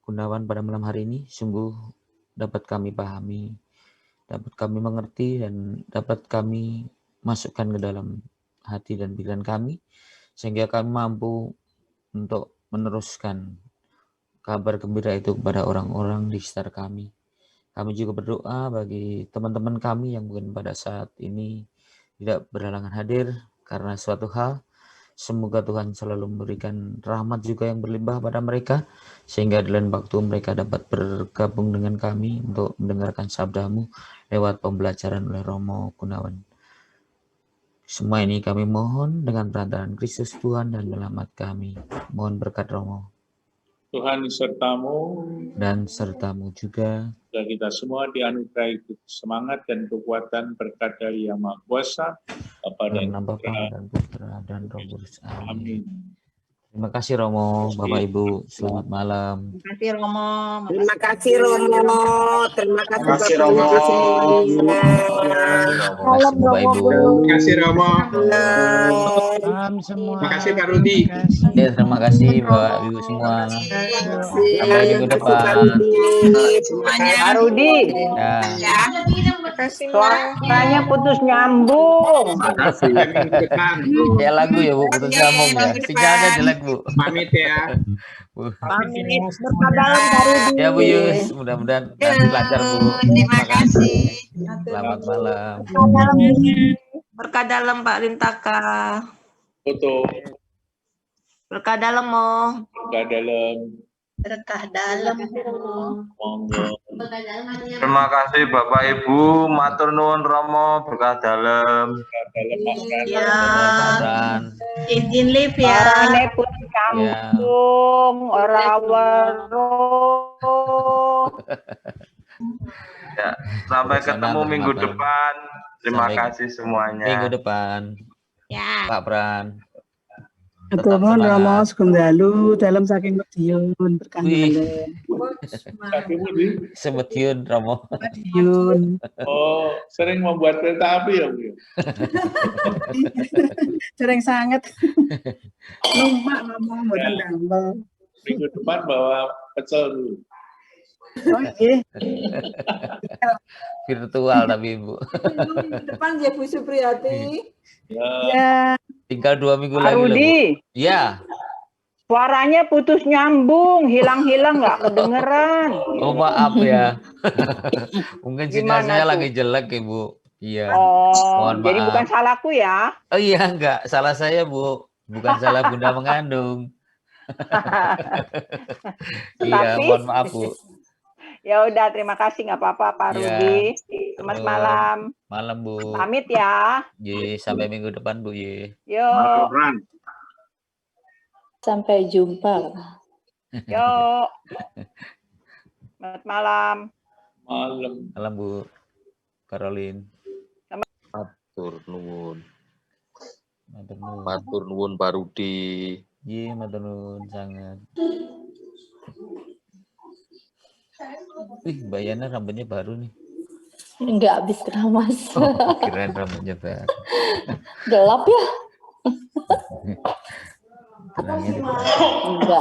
Gunawan pada malam hari ini sungguh dapat kami pahami, dapat kami mengerti, dan dapat kami masukkan ke dalam hati dan pikiran kami, sehingga kami mampu untuk meneruskan kabar gembira itu kepada orang-orang di sekitar kami. Kami juga berdoa bagi teman-teman kami yang mungkin pada saat ini tidak berhalangan hadir karena suatu hal. Semoga Tuhan selalu memberikan rahmat juga yang berlimpah pada mereka, sehingga di lain waktu mereka dapat bergabung dengan kami untuk mendengarkan sabdamu lewat pembelajaran oleh Romo Gunawan. Semua ini kami mohon dengan perantaraan Kristus Tuhan dan Selamat kami. Mohon berkat Romo Tuhan sertamu, dan sertamu juga. dan kita semua dianugerahi semangat dan kekuatan berkat dari Yang Maha Kuasa, Bapa dan Karena Bapa Putra. dan Putra dan Roh Kudus. Amin. Amin. Terima kasih Romo, Bapak Ibu. Selamat malam. Terima kasih Romo. Terima kasih Romo. Terima kasih Terima kasih, Bapak Romo. Ibu semuanya. Terima kasih Bapak Ibu. Terima kasih Romo. Malam semua. Terima kasih Pak Rudi. Ya, terima kasih Bapak Ibu semua. Sampai minggu depan. Pak Rudi, Ya. Terima kasih Mbak. suaranya putus nyambung. Terima kasih. Minggu depan. Ya lagu ya Bu, putus nyambung ya. Sinyalnya jelek Bu. Pamit ya. Bu. Pamit berkat dalam Pak Rudi. Ya Bu Yus, mudah-mudahan nanti lancar Bu. Terima kasih. Selamat malam. Berkah dalam Pak Rintaka. Foto Berkah dalam Mo. ke dalam Berkah dalam. monggo. Terima kasih Bapak Ibu, matur nuwun Romo berkah dalam. Ya. Mudah-mudahan. Izin live ya. Suaranya putus nyambung. Ora weruh. Ya, sampai Sana ketemu minggu bermalam. depan. Terima Sampai kasih semuanya. Minggu depan. Ya. Pak Pran. Atur Tetap nuwun semangat. Rama sugeng dalu dalam saking Madiun berkah Wih. dalu. Tapi Budi, Sebetyun Romo. Madiun oh sering membuat kereta api ya Bu? sering sangat numpak ngomong mboten damel. Minggu depan bawa pecel dulu. Oh nggih. Virtual tapi Ibu. Depan ya Bu Supriyati. Ya, Ya, Tinggal 2 minggu Pak lagi loh, Bu. Rudi, Ya. suaranya putus nyambung, hilang-hilang nggak kedengeran. Oh maaf ya. Mungkin sinyal Gimana saya tuh? lagi jelek Ibu. Iya. Oh, Mohon jadi maaf. bukan salahku ya. Oh iya enggak, salah saya Bu. Bukan salah Bunda mengandung. Iya, Tapi- mohon maaf Bu. Ya udah, terima kasih nggak apa-apa Pak Ya. Rudi. Selamat Terus. malam. Malam Bu. Pamit ya. Ye, sampai minggu depan Bu Ye. Yuk, Sampai jumpa. yuk. Selamat malam. malam. Malam Bu. Caroline. Matur nuwun. Matur nuwun. Matur nuwun Pak Rudi. Ye, matur nuwun sangat. Wih, Mbak Yana rambutnya baru nih. Enggak habis keramas. Oh, kirain rambutnya baru. Gelap ya? Tenangnya di Enggak.